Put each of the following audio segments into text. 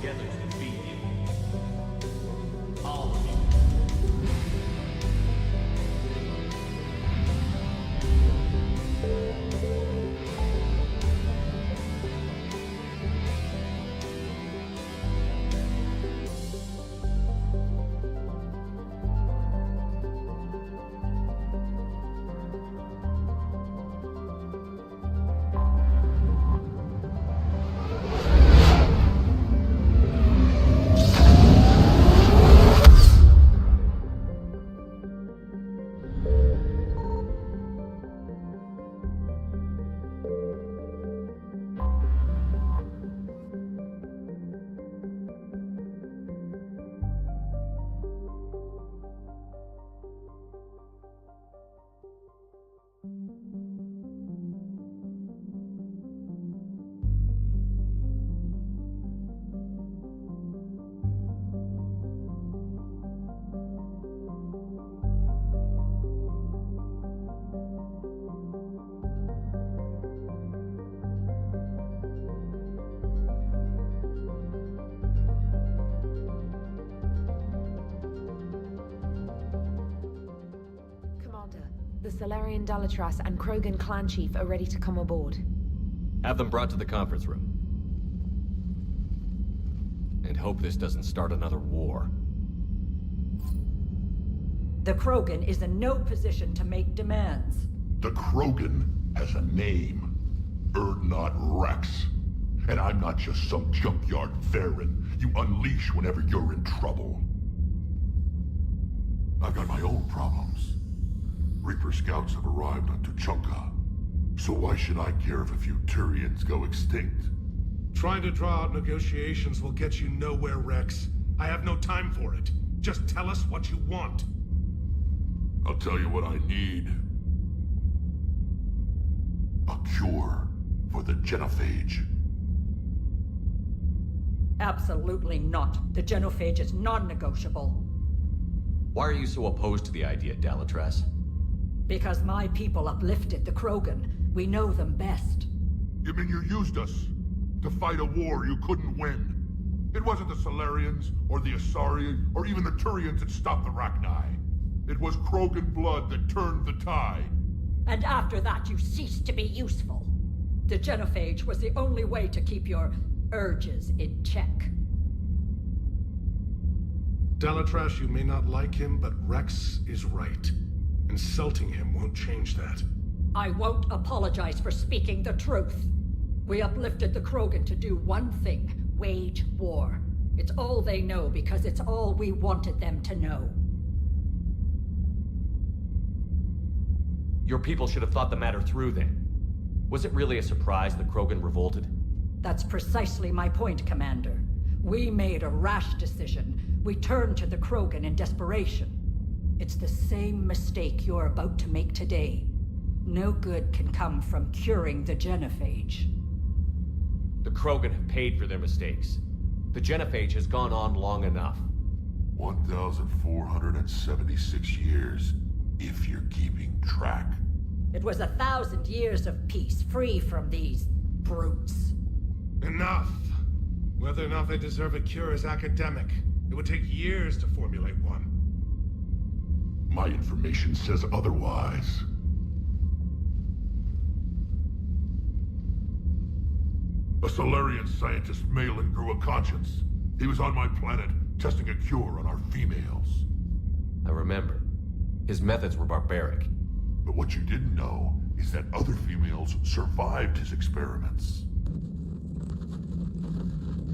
together to defeat you. All of you. The Salarian Dalatras and Krogan clan chief are ready to come aboard. Have them brought to the conference room. And hope this doesn't start another war. The Krogan is in no position to make demands. The Krogan has a name. Urdnot Rex. And I'm not just some junkyard Varen you unleash whenever you're in trouble. I've got my own problems. Reaper scouts have arrived on Tuchanka. So why should I care if a few Turians go extinct? Trying to draw out negotiations will get you nowhere, Rex. I have no time for it. Just tell us what you want. I'll tell you what I need. A cure for the Genophage. Absolutely not. The Genophage is non-negotiable. Why are you so opposed to the idea, Dalatras? Because my people uplifted the Krogan. We know them best. You mean you used us to fight a war you couldn't win? It wasn't the Salarians, or the Asari, or even the Turians that stopped the Rachni. It was Krogan blood that turned the tide. And after that, you ceased to be useful. The Genophage was the only way to keep your urges in check. Dalatras, you may not like him, but Rex is right. Insulting him won't change that. I won't apologize for speaking the truth. We uplifted the Krogan to do one thing: wage war. It's all they know because it's all we wanted them to know. Your people should have thought the matter through then. Was it really a surprise the Krogan revolted? That's precisely my point, Commander. We made a rash decision. We turned to the Krogan in desperation. It's the same mistake you're about to make today. No good can come from curing the Genophage. The Krogan have paid for their mistakes. The Genophage has gone on long enough. 1,476 years, if you're keeping track. It was 1,000 years of peace, free from these brutes. Enough! Whether or not they deserve a cure is academic. It would take years to formulate one. My information says otherwise. A Salarian scientist, Malin, grew a conscience. He was on my planet, testing a cure on our females. I remember. His methods were barbaric. But what you didn't know is that other females survived his experiments.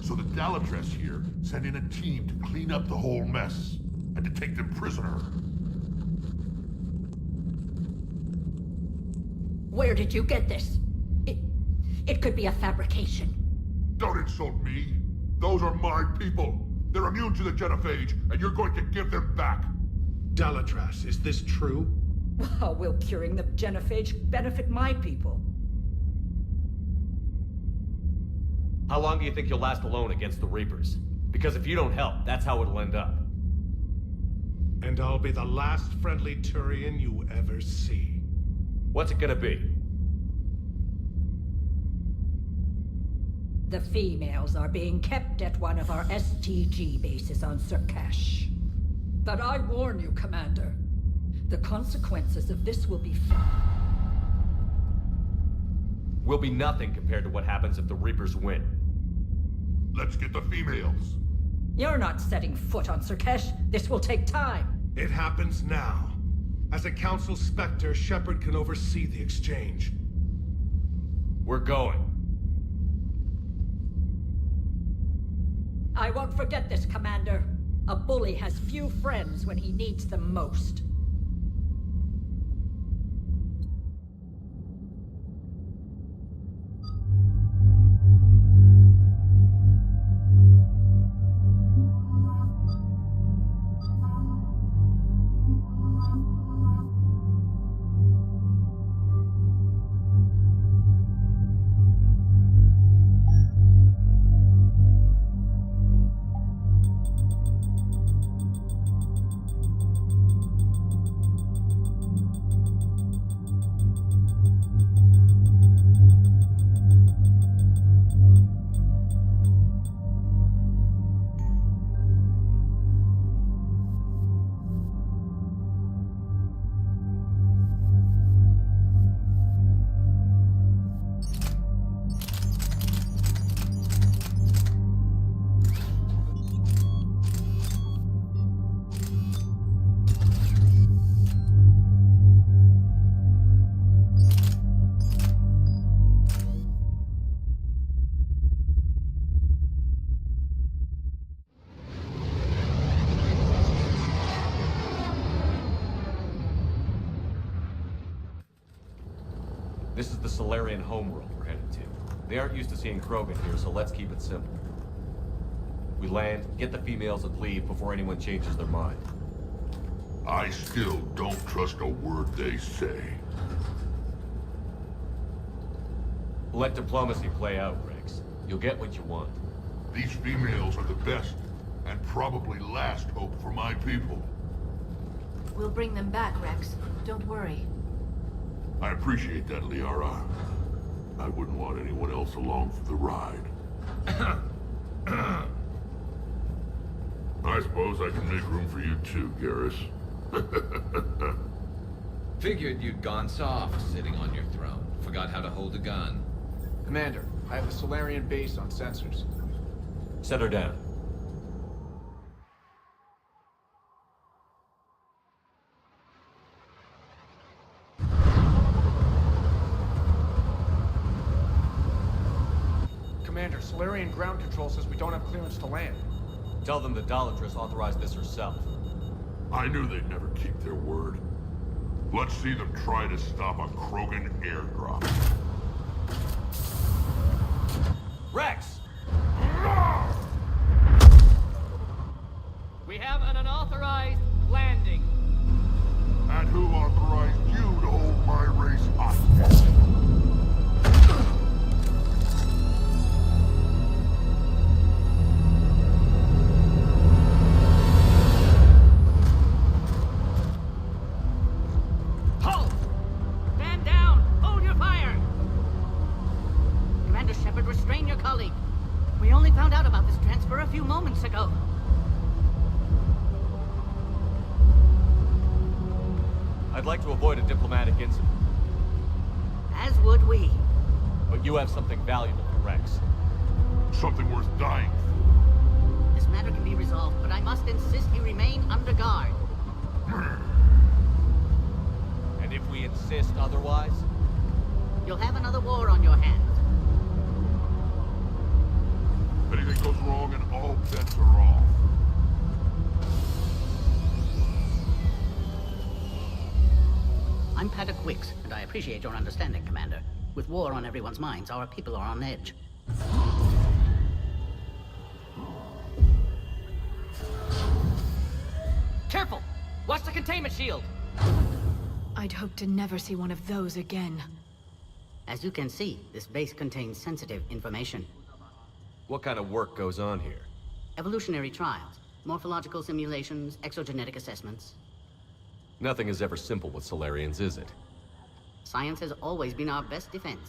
So the Dalatras here sent in a team to clean up the whole mess, and to take them prisoner. Where did you get this? It could be a fabrication. Don't insult me. Those are my people. They're immune to the Genophage, and you're going to give them back. Dalatras, is this true? How will curing the Genophage benefit my people? How long do you think you'll last alone against the Reapers? Because if you don't help, that's how it'll end up. And I'll be the last friendly Turian you ever see. What's it gonna be? The females are being kept at one of our STG bases on Surkash. But I warn you, Commander. The consequences of this will be Will be nothing compared to what happens if the Reapers win. Let's get the females. You're not setting foot on Surkash. This will take time. It happens now. As a Council Spectre, Shepard can oversee the exchange. We're going. I won't forget this, Commander. A bully has few friends when he needs them most. This is the Solarian homeworld we're headed to. They aren't used to seeing Krogan here, so let's keep it simple. We land, get the females, and leave before anyone changes their mind. I still don't trust a word they say. Let diplomacy play out, Rex. You'll get what you want. These females are the best, and probably last hope for my people. We'll bring them back, Rex. Don't worry. I appreciate that, Liara. I wouldn't want anyone else along for the ride. I suppose I can make room for you too, Garrus. Figured you'd gone soft sitting on your throne. Forgot how to hold a gun. Commander, I have a Solarian base on sensors. Set her down. Commander, Solarian ground control says we don't have clearance to land. Tell them the Dalatrass authorized this herself. I knew they'd never keep their word. Let's see them try to stop a Krogan airdrop. Rex! We have an unauthorized landing. And who authorized you to hold my race hostage? Halt! Stand down! Hold your fire! Commander Shepard, restrain your colleague. We only found out about this transfer a few moments ago. I'd like to avoid a diplomatic incident, As would we. but you have something valuable for Rex. Something worth dying for. This matter can be resolved, but I must insist he remain under guard. And if we insist otherwise, You'll have another war on your hands. If anything goes wrong and all bets are off. I'm Paddock Wicks, and I appreciate your understanding, Commander. With war on everyone's minds, our people are on edge. Careful! Watch the containment shield! I'd hope to never see one of those again. As you can see, this base contains sensitive information. what kind of work goes on here? Evolutionary trials, morphological simulations, exogenetic assessments. Nothing is ever simple with Solarians, is it? Science has always been our best defense.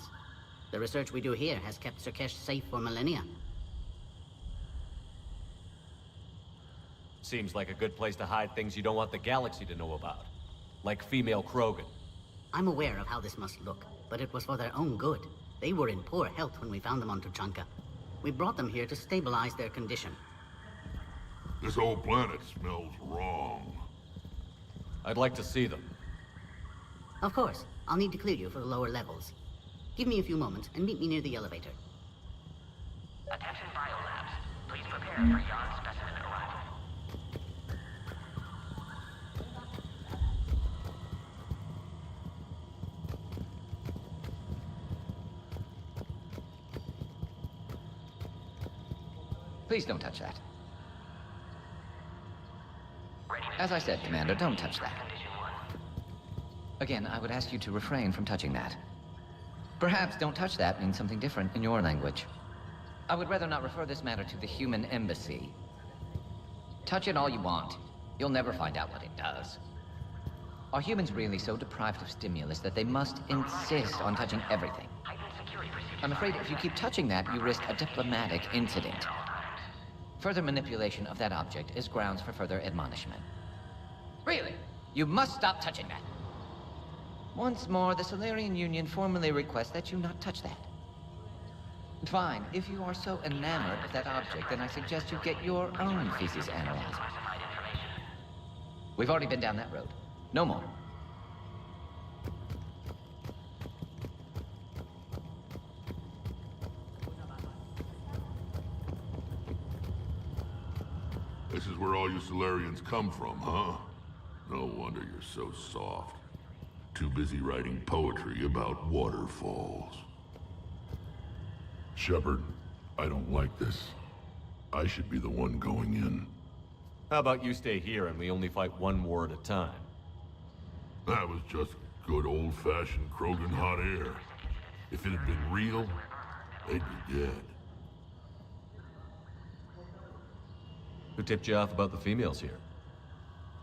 The research we do here has kept Surkesh safe for millennia. Seems like a good place to hide things you don't want the galaxy to know about. Like female Krogan. I'm aware of how this must look, but it was for their own good. They were in poor health when we found them on Tuchanka. We brought them here to stabilize their condition. This whole planet smells wrong. I'd like to see them. Of course, I'll need to clear you for the lower levels. Give me a few moments and meet me near the elevator. Attention biolabs. Please prepare for yon specimen arrival. Please don't touch that. As I said, Commander, don't touch that. Again, I would ask you to refrain from touching that. Perhaps don't touch that means something different in your language. I would rather not refer this matter to the human embassy. Touch it all you want. You'll never find out what it does. Are humans really so deprived of stimulus that they must insist on touching everything? I'm afraid if you keep touching that, you risk a diplomatic incident. Further manipulation of that object is grounds for further admonishment. Really? You must stop touching that. Once more, the Solarian Union formally requests that you not touch that. Fine. If you are so enamored of that object, then I suggest you get your own feces analyzed. We've already been down that road. No more. This is where all you Solarians come from, huh? No wonder you're so soft. Too busy writing poetry about waterfalls. Shepard, I don't like this. I should be the one going in. How about you stay here and we only fight one war at a time? That was just good old-fashioned Krogan hot air. If it had been real, they'd be dead. Who tipped you off about the females here?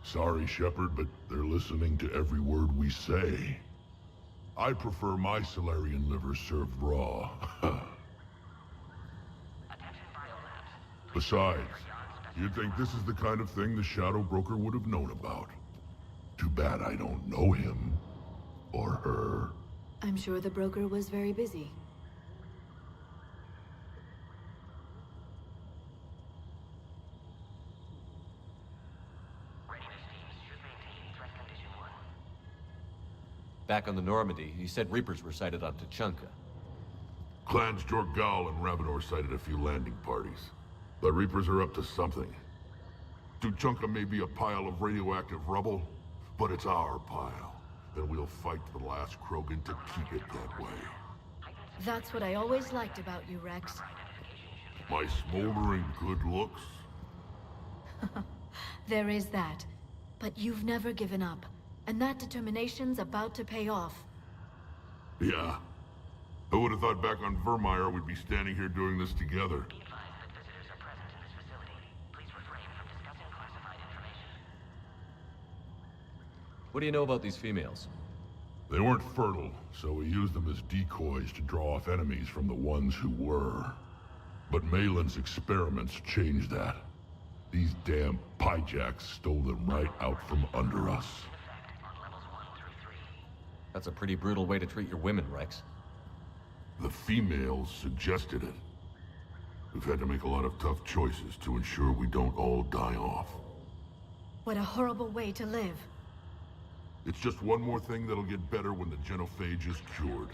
Sorry, Shepard, but they're listening to every word we say. I prefer my Solarian liver served raw. Besides, you'd think this is the kind of thing the Shadow Broker would have known about. Too bad I don't know him. Or her. I'm sure the broker was very busy. Back on the Normandy, he said Reapers were sighted on Tuchanka. Clans Jorgal and Ravenor sighted a few landing parties. The Reapers are up to something. Tuchanka may be a pile of radioactive rubble, but it's our pile. And we'll fight to the last Krogan to keep it that way. That's what I always liked about you, Rex. My smoldering good looks? There is that. But you've never given up. And that determination's about to pay off. Yeah. Who would have thought back on Vermeer we'd be standing here doing this together? What do you know about these females? They weren't fertile, so we used them as decoys to draw off enemies from the ones who were. But Malin's experiments changed that. These damn Pyjaks stole them right out from under us. That's a pretty brutal way to treat your women, Rex. The females suggested it. We've had to make a lot of tough choices to ensure we don't all die off. What a horrible way to live. It's just one more thing that'll get better when the genophage is cured.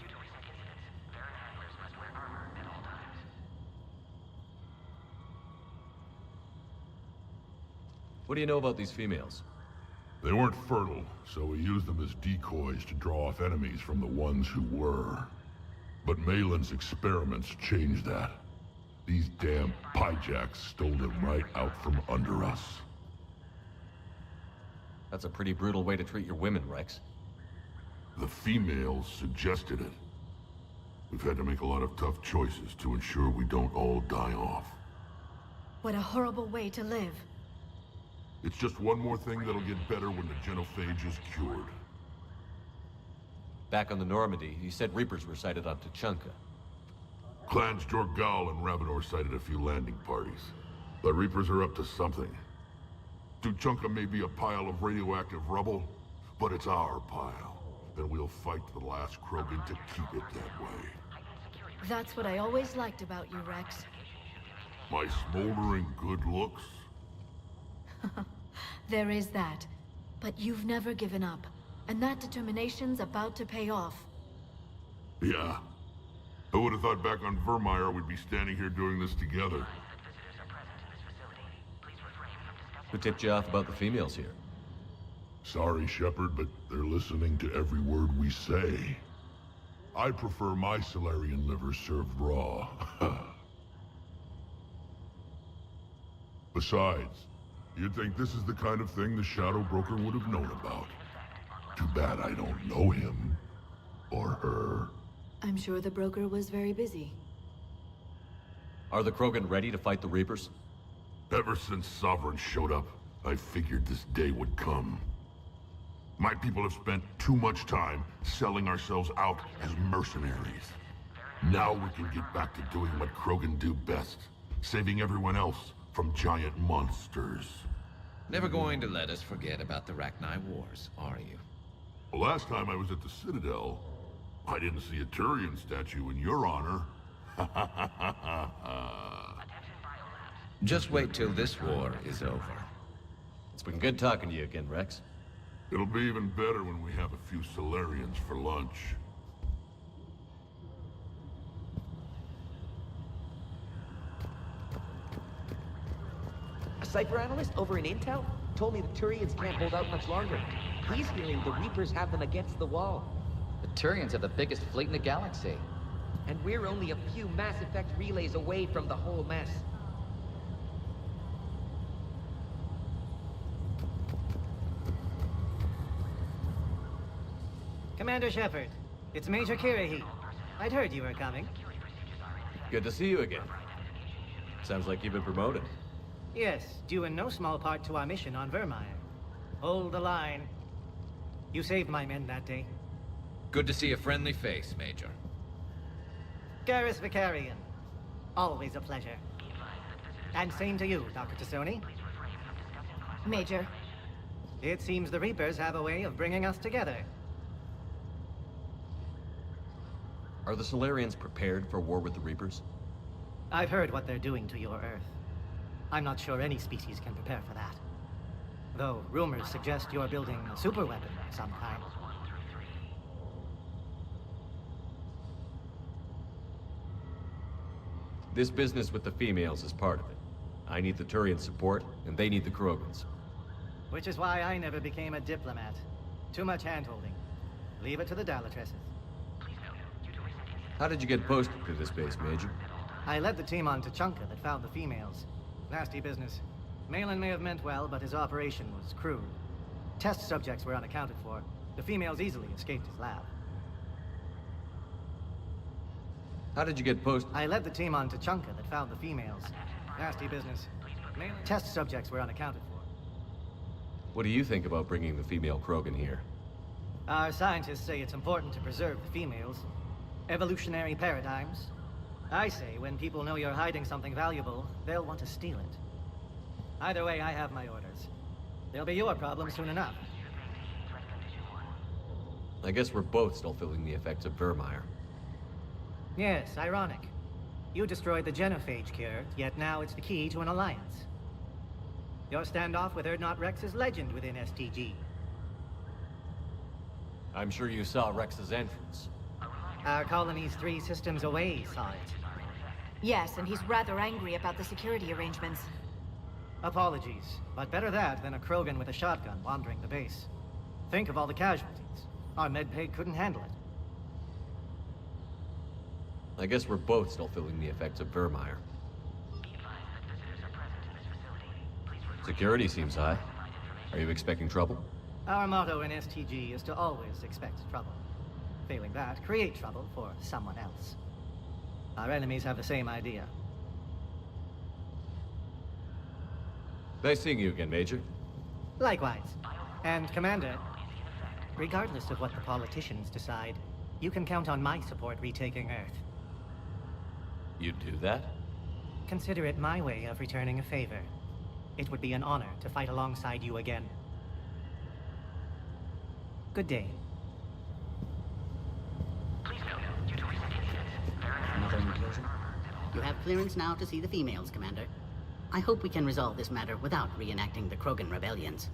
What do you know about these females? They weren't fertile, so we used them as decoys to draw off enemies from the ones who were. But Malin's experiments changed that. These damn Pyjaks stole them right out from under us. That's a pretty brutal way to treat your women, Rex. The females suggested it. We've had to make a lot of tough choices to ensure we don't all die off. What a horrible way to live. It's just one more thing that'll get better when the genophage is cured. Back on the Normandy, he said Reapers were sighted on Tuchanka. Clans Jorgal and Ravenor sighted a few landing parties. The Reapers are up to something. Tuchanka may be a pile of radioactive rubble, but it's our pile. And we'll fight to the last Krogan to keep it that way. That's what I always liked about you, Rex. My smoldering good looks? There is that. But you've never given up. And that determination's about to pay off. Yeah. I would have thought back on Vermeer we'd be standing here doing this together. Who tipped you off about the females here? Sorry, Shepard, but they're listening to every word we say. I prefer my Solarian liver served raw. Besides, you'd think this is the kind of thing the Shadow Broker would have known about. Too bad I don't know him. Or her. I'm sure the broker was very busy. Are the Krogan ready to fight the Reapers? Ever since Sovereign showed up, I figured this day would come. My people have spent too much time selling ourselves out as mercenaries. Now we can get back to doing what Krogan do best, saving everyone else from giant monsters. Never going to let us forget about the Rachni Wars, are you? The last time I was at the Citadel, I didn't see a Turian statue in your honor. Just wait till this war is over. It's been good talking to you again, Rex. It'll be even better when we have a few Solarians for lunch. A Cypher analyst over in Intel told me the Turians can't hold out much longer. He's hearing the Reapers have them against the wall. The Turians have the biggest fleet in the galaxy. And we're only a few Mass Effect relays away from the whole mess. Commander Shepard, it's Major Kirahi. I'd heard you were coming. Good to see you again. Sounds like you've been promoted. Yes, due in no small part to our mission on Vermeer. Hold the line. You saved my men that day. Good to see a friendly face, Major. Garrus Vicarian. Always a pleasure. And same to you, Dr. T'Soni. Major. It seems the Reapers have a way of bringing us together. Are the Solarians prepared for war with the Reapers? I've heard what they're doing to your Earth. I'm not sure any species can prepare for that. Though rumors suggest you're building a superweapon of some kind. This business with the females is part of it. I need the Turian support, and they need the Krogans. Which is why I never became a diplomat. Too much hand-holding. Leave it to the Dalatresses. How did you get posted to this base, Major? I led the team on Tuchanka that found the females. Nasty business. Malin may have meant well, but his operation was crude. Test subjects were unaccounted for. The females easily escaped his lab. How did you get posted? I led the team on Tuchanka that found the females. Nasty business. Test subjects were unaccounted for. What do you think about bringing the female Krogan here? Our scientists say it's important to preserve the females. Evolutionary paradigms. I say when people know you're hiding something valuable, they'll want to steal it. Either way, I have my orders. They'll be your problem soon enough. I guess we're both still feeling the effects of Vermeer. Yes, ironic. You destroyed the genophage cure, yet now it's the key to an alliance. Your standoff with Urdnot Rex is legend within STG. I'm sure you saw Rex's entrance. Our colony's 3 systems away saw it. Yes, and he's rather angry about the security arrangements. Apologies, but better that than a Krogan with a shotgun wandering the base. Think of all the casualties. Our medbay couldn't handle it. I guess we're both still feeling the effects of Vermeer. Security seems high. Are you expecting trouble? Our motto in STG is to always expect trouble. Failing that, create trouble for someone else. Our enemies have the same idea. Nice seeing you again, Major. Likewise. And Commander, regardless of what the politicians decide, you can count on my support retaking Earth. You'd do that? Consider it my way of returning a favor. It would be an honor to fight alongside you again. Good day. Another inclusion? You have clearance now to see the females, Commander. I hope we can resolve this matter without reenacting the Krogan rebellions.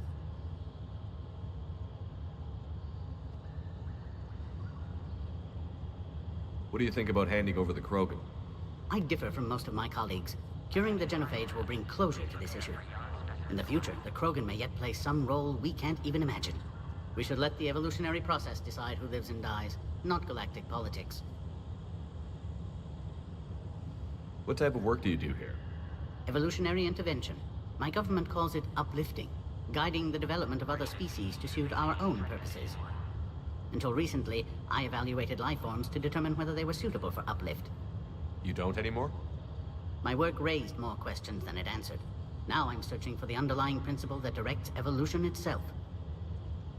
What do you think about handing over the Krogan? I differ from most of my colleagues. Curing the genophage will bring closure to this issue. In the future, the Krogan may yet play some role we can't even imagine. We should let the evolutionary process decide who lives and dies, not galactic politics. What type of work do you do here? Evolutionary intervention. My government calls it uplifting, guiding the development of other species to suit our own purposes. Until recently, I evaluated life forms to determine whether they were suitable for uplift. You don't anymore? My work raised more questions than it answered. Now I'm searching for the underlying principle that directs evolution itself.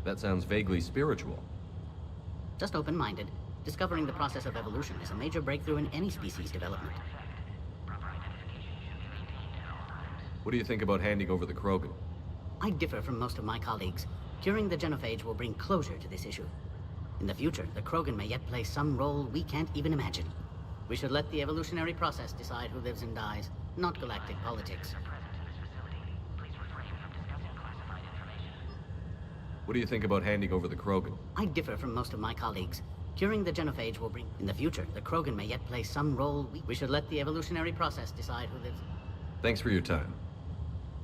That sounds vaguely spiritual. Just open-minded. Discovering the process of evolution is a major breakthrough in any species development. What do you think about handing over the Krogan? I differ from most of my colleagues. Curing the genophage will bring closure to this issue. In the future, the Krogan may yet play some role we can't even imagine. We should let the evolutionary process decide who lives and dies, not galactic politics. What do you think about handing over the Krogan? I differ from most of my colleagues. Curing the genophage will bring... In the future, the Krogan may yet play some role we should let the evolutionary process decide who lives... Thanks for your time.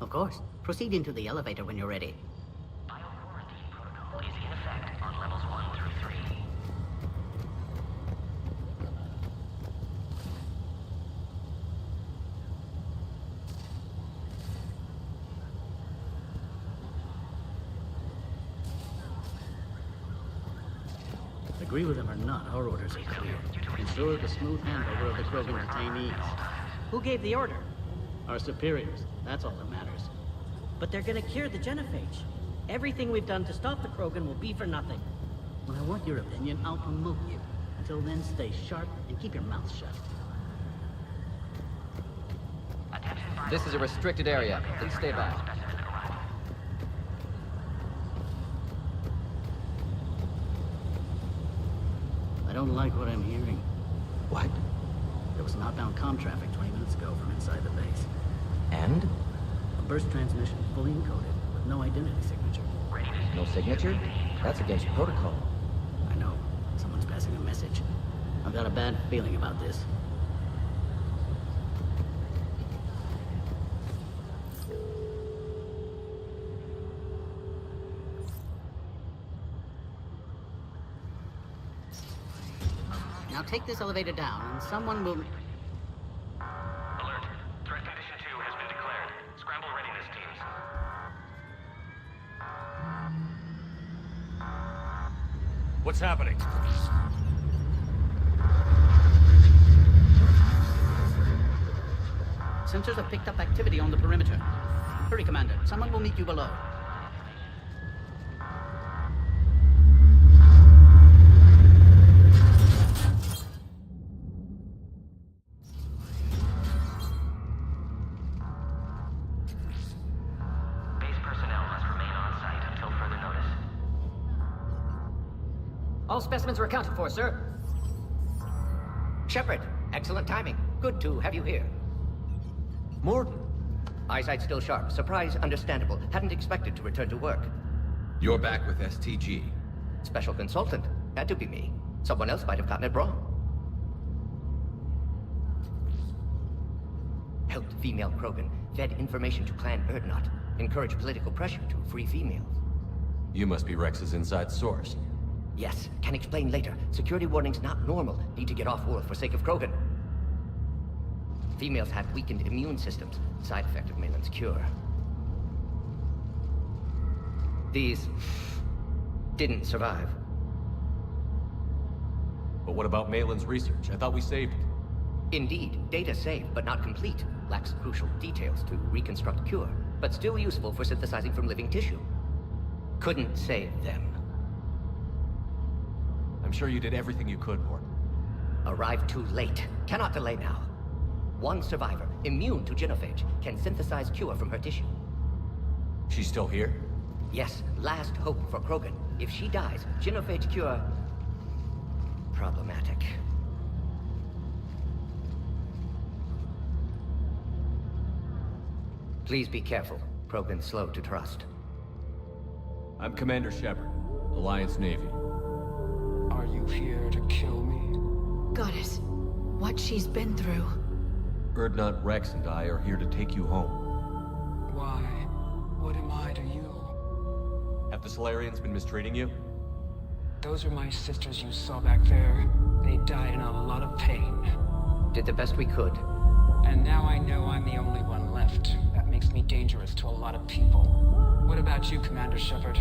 Of course. Proceed into the elevator when you're ready. Bioquarantine protocol is in effect on levels 1 through 3. Agree with them or not, our orders are clear. Ensure the smooth handover of the Krogan detainees. Who gave the order? Our superiors. That's all that matters. But they're gonna cure the genophage. Everything we've done to stop the Krogan will be for nothing. When I want your opinion, I'll promote you. Until then, stay sharp and keep your mouth shut. This is a restricted area. Please stay back. I don't like what I'm hearing. What? There was an outbound comm traffic 20 minutes ago from inside the base. And? A burst transmission fully encoded, with no identity signature. No signature? That's against protocol. I know. Someone's passing a message. I've got a bad feeling about this. Now take this elevator down, and someone will... Alert. Threat condition 2 has been declared. Scramble readiness teams. What's happening? Sensors have picked up activity on the perimeter. Hurry, Commander. Someone will meet you below. Base personnel must remain on site until further notice. All specimens are accounted for, sir. Shepard, excellent timing. Good to have you here. Morden. Eyesight still sharp. Surprise understandable. Hadn't expected to return to work. You're back with STG. Special consultant. Had to be me. Someone else might have gotten it wrong. Helped female Krogan. Fed information to Clan Erdnot. Encouraged political pressure to free females. You must be Rex's inside source. Yes, can explain later. Security warnings not normal. Need to get off World for sake of Krogan. Females have weakened immune systems. Side effect of Malin's cure. These didn't survive. But what about Malin's research? I thought we saved it. Indeed, data saved, but not complete. Lacks crucial details to reconstruct cure, but still useful for synthesizing from living tissue. Couldn't save them. I'm sure you did everything you could, Morden. Arrived too late. Cannot delay now. one survivor, immune to genophage, can synthesize cure from her tissue. She's still here? Yes, last hope for Krogan. If she dies, genophage cure... problematic. Please be careful. Krogan's slow to trust. I'm Commander Shepard, Alliance Navy. Are you here to kill me? Goddess, what she's been through. Urdnot, Rex, and I are here to take you home. Why? What am I to you? Have the Solarians been mistreating you? Those are my sisters you saw back there. They died in a lot of pain. Did the best we could. And now I know I'm the only one left. That makes me dangerous to a lot of people. What about you, Commander Shepard?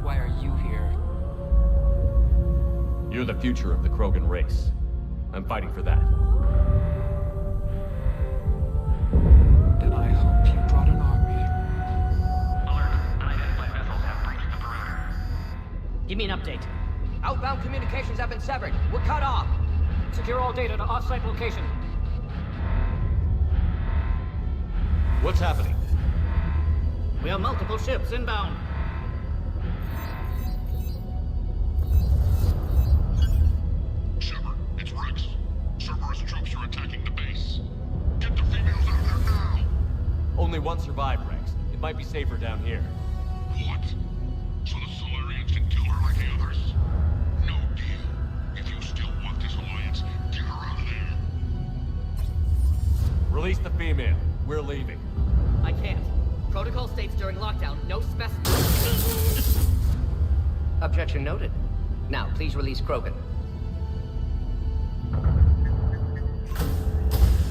Why are you here? You're the future of the Krogan race. I'm fighting for that. Then I hope you brought an army. Alert. Unidentified vessels have breached the perimeter. Give me an update. Outbound communications have been severed. We're cut off. Secure all data to off-site location. What's happening? We have multiple ships inbound. Shepard, it's Rex. Cerberus troops are attacking the base. Get the females out of there now! Only one survived, Rex. It might be safer down here. What? So the Solarians can kill her like the others? No deal. If you still want this alliance, get her out of there. Release the female. We're leaving. I can't. Protocol states during lockdown, no specimen. Objection noted. Now, please release Krogan.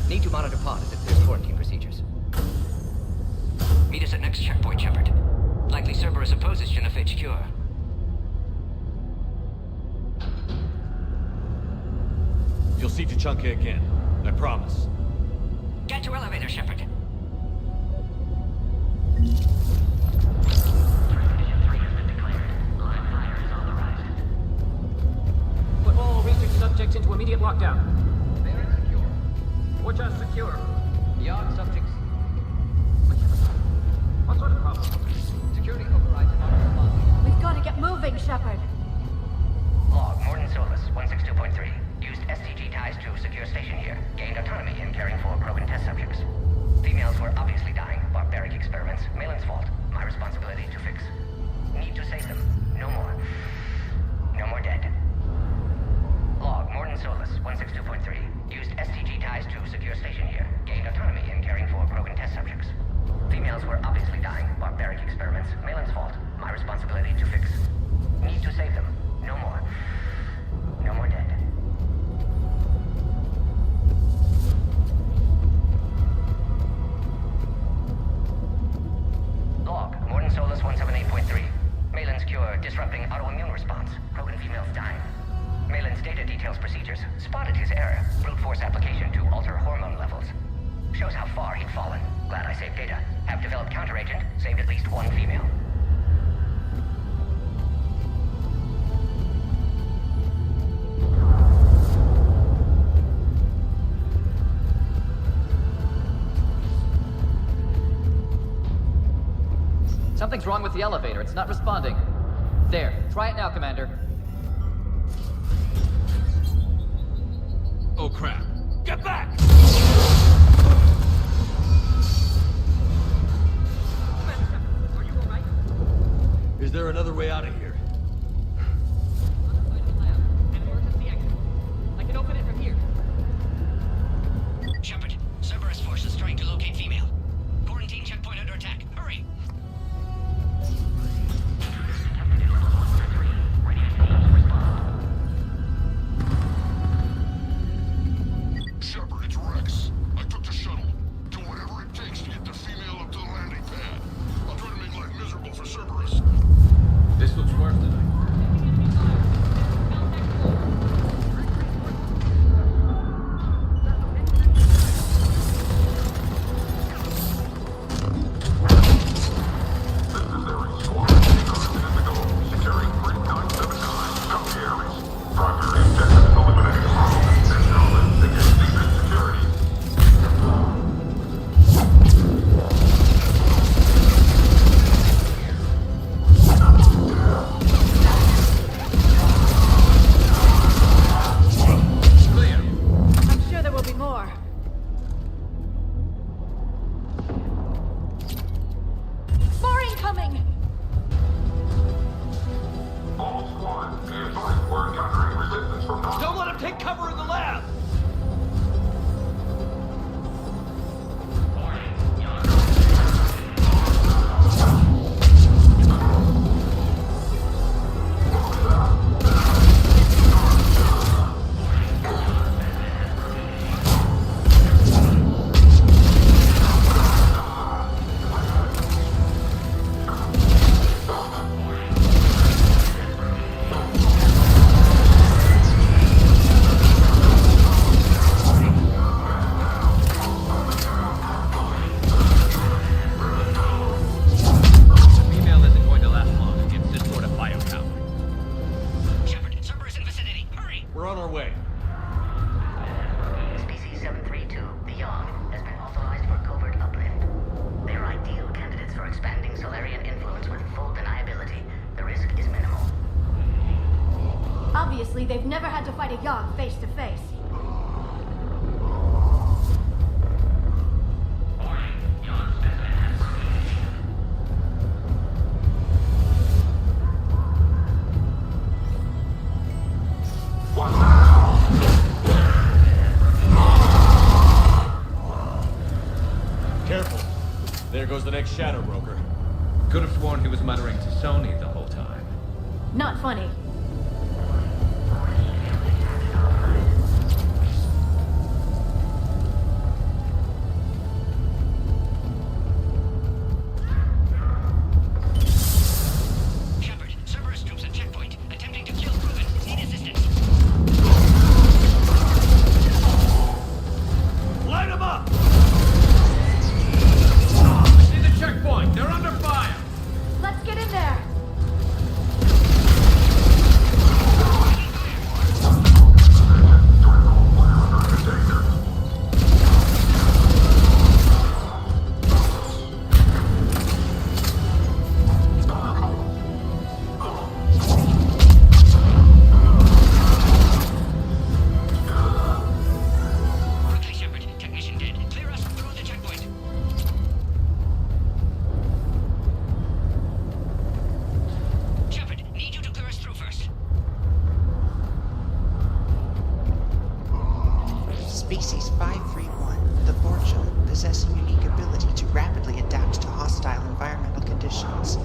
Need to monitor pod as it clears quarantine procedures. Meet us at next checkpoint, Shepard. Likely Cerberus opposes genophage cure. You'll see Tuchanka again. I promise. Get to elevator, Shepard. Put all research subjects into immediate lockdown. They are secure. Which are secure. Beyond subjects. What sort of problem? Security overrides are not responding. We've got to get moving, Shepard. Log, Morden Solus, 162.3. Used STG ties to secure station here. Gained autonomy in caring for Krogan test subjects. Females were obviously dying. Barbaric experiments. Malin's fault. My responsibility to fix. Need to save them. No more. No more dead. Log, Morden Solus, 162.3. Used STG ties to secure station here. Gained autonomy in caring for Krogan test subjects. Females were obviously dying. Barbaric experiments. Malin's fault. My responsibility to fix. Need to save them. No more. No more dead. Log, Morden Solus 178.3. Malin's cure disrupting autoimmune response. Krogan females dying. Malin's data details procedures. Spotted his error. Brute force application to alter hormone levels. Shows how far he'd fallen. Glad I saved data. Have developed counteragent. Saved at least one female. Something's wrong with the elevator. It's not responding. There. Try it now, Commander. Oh crap. Get back! Are you alright? Is there another way out of here? I can open it from here. Shepard, Cerberus forces trying to locate female. Quarantine checkpoint under attack. Hurry! Shepard, it's Rex. I took the shuttle. Do whatever it takes to get the female up to the landing pad. I'll try to make life miserable for Cerberus. This looks coming! All squads, be advised we're encountering resistance from non- Don't let him take cover in the lab! Female isn't going to last long against this sort of biopower. Shepard, Cerberus in vicinity. Hurry! We're on our way. Species 732, the Young, has been authorized for covert uplift. They're ideal candidates for expanding Solarian influence with full deniability. The risk is minimal. Obviously, they've never had to fight a Yogg face to face. Careful. There goes the next shadow broker. Could have sworn he was muttering to Sony the whole time. Not funny. Shepard, Cerberus troops at checkpoint, attempting to kill Krogan. Need assistance. Light him up! See the checkpoint! They're under fire! Let's get in there! Quickly, Shepard. Technician dead. Clear us through the checkpoint. Shepard, need you to clear us through first. Species 531, the Vorcha, possess a unique ability to rapidly adapt to hostile environmental conditions.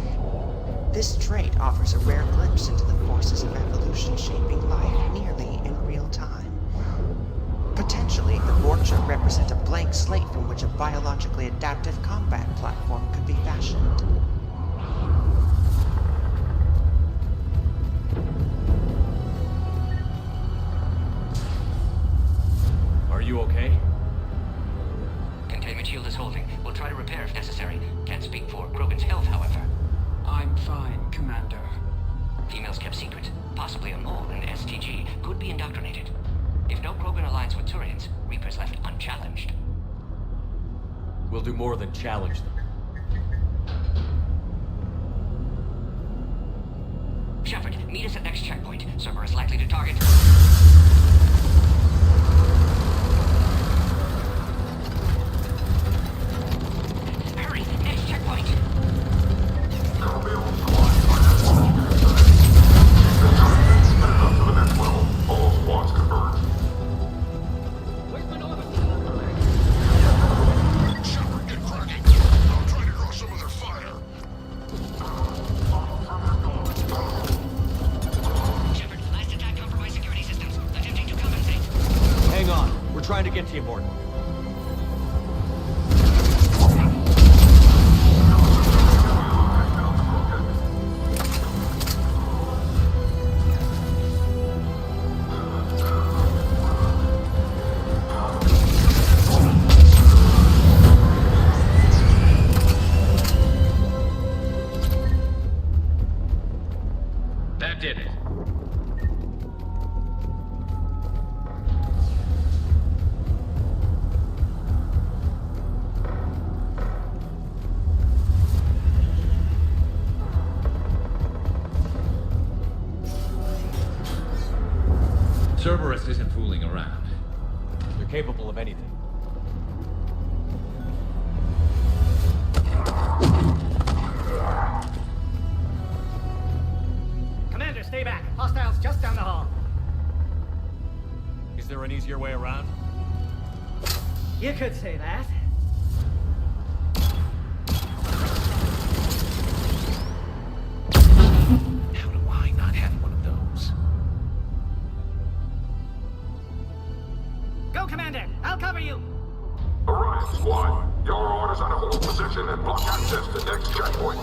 This trait offers a rare glimpse into the forces of evolution shaping life nearly in real time. Potentially, the Vorcha represent a blank slate from which a biologically adaptive combat platform could be fashioned. Are you okay? Containment shield is holding. We'll try to repair if necessary. Can't speak for Krogan's health, however. I'm fine, Commander. Females kept secret. Possibly a mole in STG could be indoctrinated. If no Krogan aligns with Turians, Reapers left unchallenged. We'll do more than challenge them. Shepard, meet us at next checkpoint. Cerberus likely to target. Hurry! Next checkpoint! Copy all squads. Head up to the next level. All squads converge. Shepard, get cracking. I'm trying to draw some of their fire. Shepard, last attack compromised security systems. Attempting to compensate. Hang on. We're trying to get to you, Morton. That did it. Cerberus isn't fooling around. They're capable of anything. there an easier way around? You could say that. How do I not have one of those? Go, Commander! I'll cover you! Orion Squad, your orders are to hold position and block access to next checkpoint.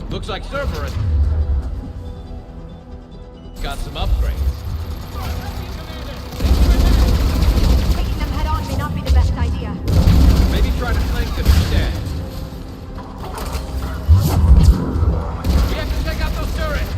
Looks like Cerberus got some upgrades. Taking them head on may not be the best idea. Maybe try to flank them instead. We have to take out those turrets!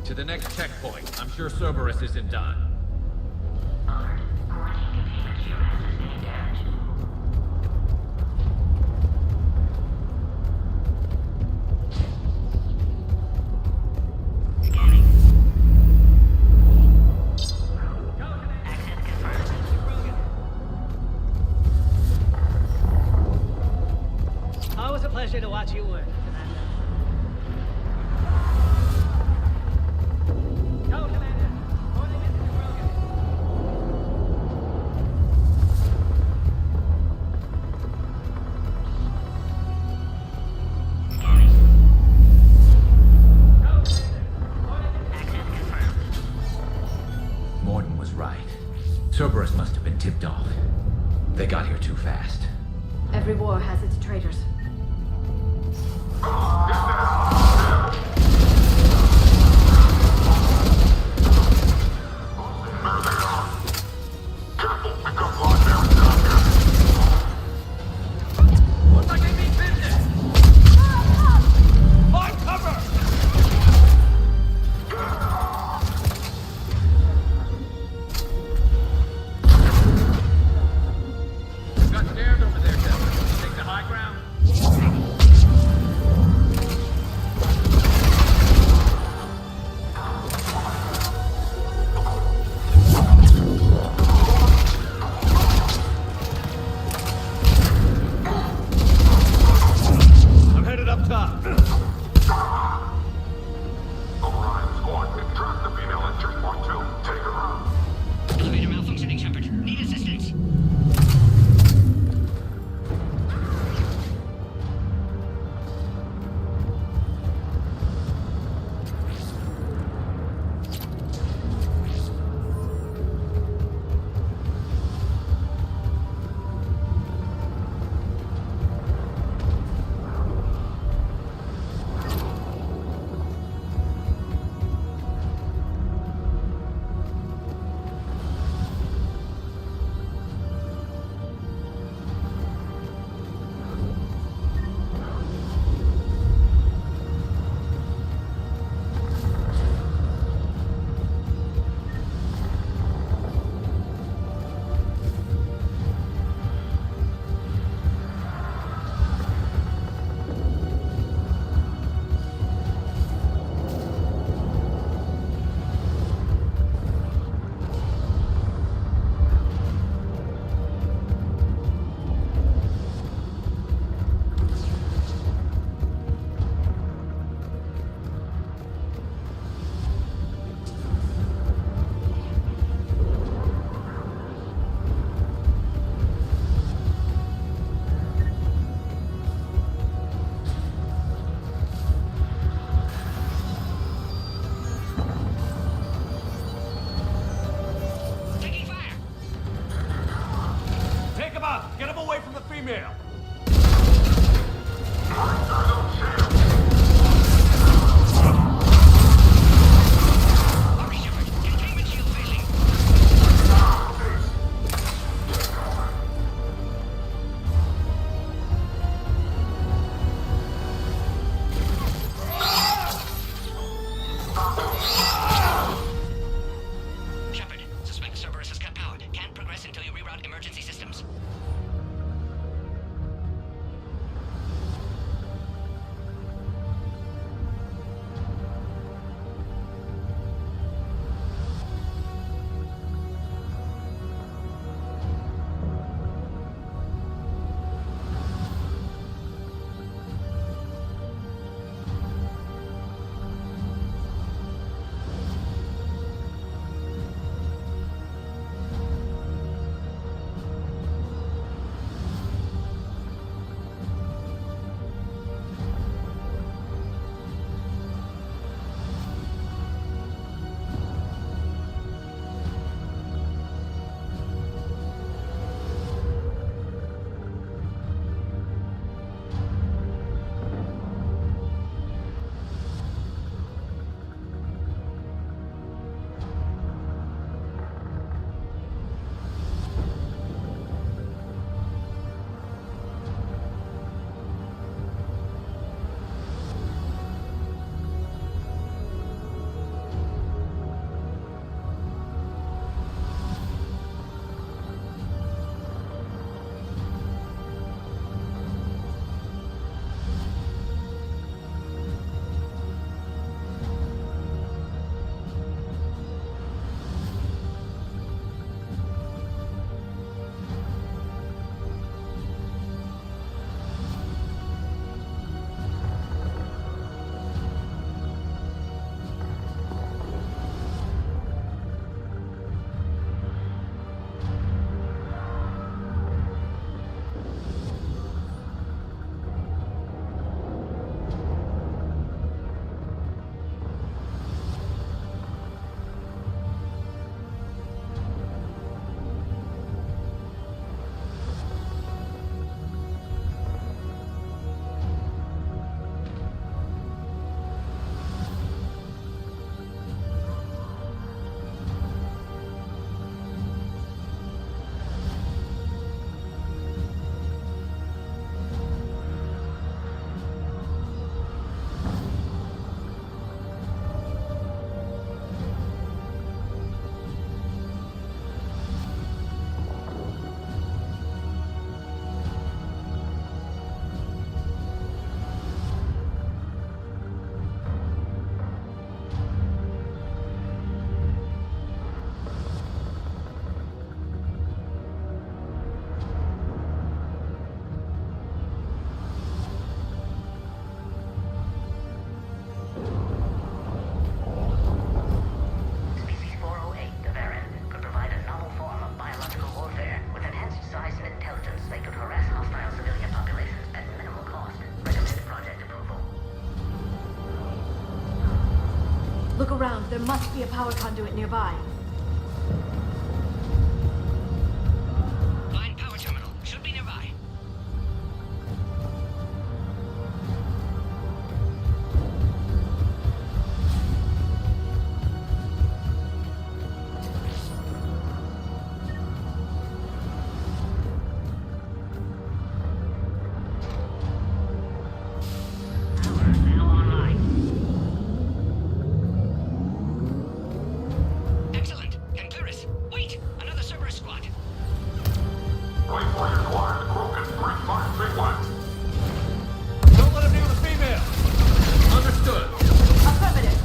To the next checkpoint. I'm sure Cerberus isn't done. Always a pleasure to watch you work, Commander. Go, Commander! Boarding into Krogan. Mordin was right. Cerberus must have been tipped off. They got here too fast. Every war has its traitors. Looks like they mean business! Find cover! Got stairs over there, Devin. Take the high ground. I'm headed up top. Orion Squad, we've tracked the female at checkpoint 2. Take her out. Elevator malfunctioning, Shepard. Need assistance. Look around. There must be a power conduit nearby. Line power terminal. Should be nearby. Excellent. Concurus. Wait! Another Cerberus squad. Waypoint acquired. Krogan 3531. Don't let him near the female! Understood. Affirmative.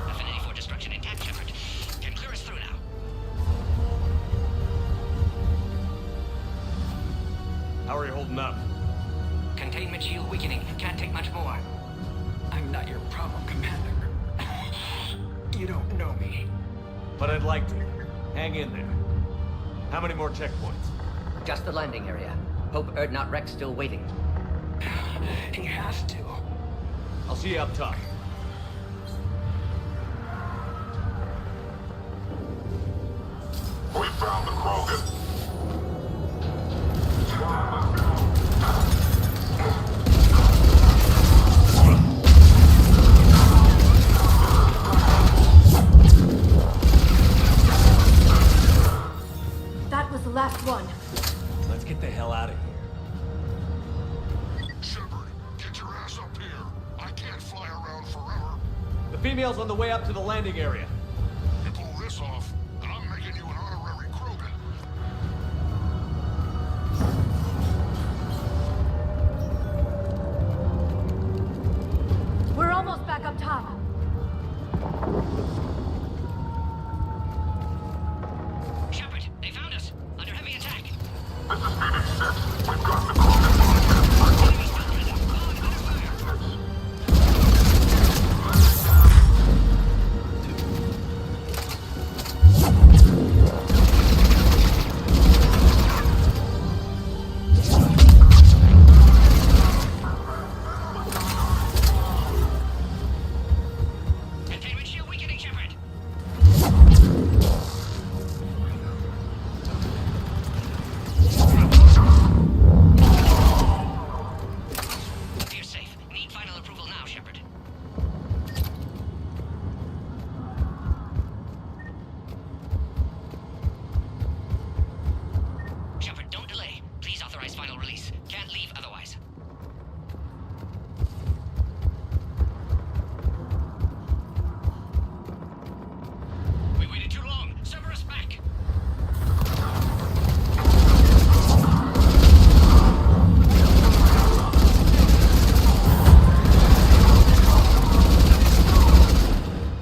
Affinity for destruction intact, Shepard. Can clear us through now. How are you holding up? Containment shield weakening. Can't take much more. I'm not your problem, Commander. You don't know me. But I'd like to. Hang in there. How many more checkpoints? Just the landing area. Hope Erdnot Rex still waiting. He has to. I'll see you up top. We found the Krogan. That was the last one. Let's get the hell out of here. Shepard, get your ass up here. I can't fly around forever. The female's on the way up to the landing area. You pull this off, and I'm making you an honorary Krogan. We're almost back up top. Shepard, they found us. Under heavy attack. This is Phoenix 6. We've got the Krogan podcast. Enemy soldiers are falling under fire. Containment shield weakening, Shepard. You're safe. Need final approval now, Shepard. Shepard, don't delay. Please authorize final release. Can't leave otherwise. We waited too long. Cerberus back.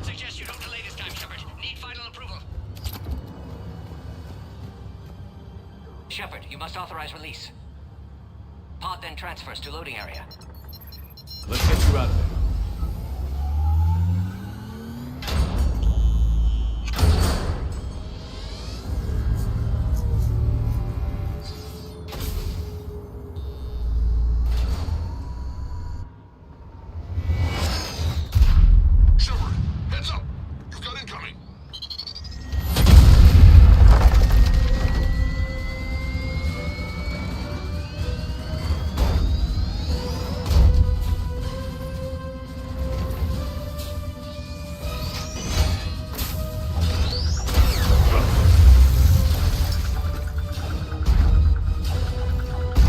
Suggest you don't delay this time, Shepard. Need final approval. Shepard, you must authorize release. Pod then transfers to loading area. Let's get you out of there. Shepard, heads up. You've got incoming.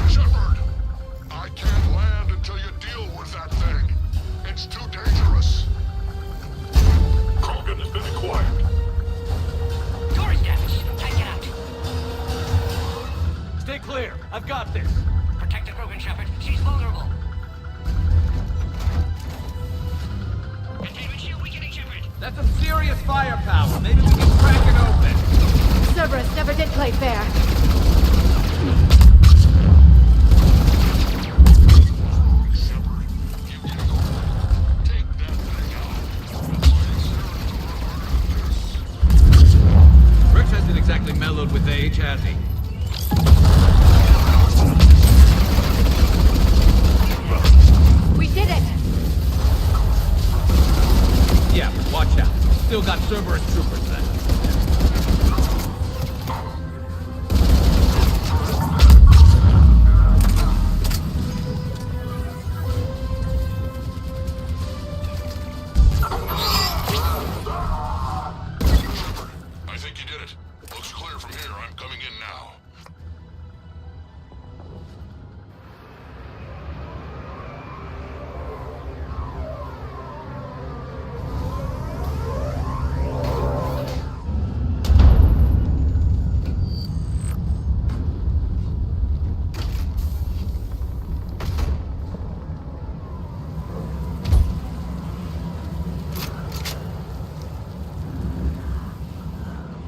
Shepard, I can't land until you deal with that thing. It's too dangerous. Krogan has been acquired. Door is damaged. Can't get out. Stay clear. I've got this. Protect the Krogan, Shepard. She's vulnerable. Containment shield weakening, Shepard. That's some serious firepower. Maybe we can crack it open. Cerberus never did play fair. Shepard, you did it all. got Cerberus troopers then. I think you did it. Looks clear from here. I'm coming in now.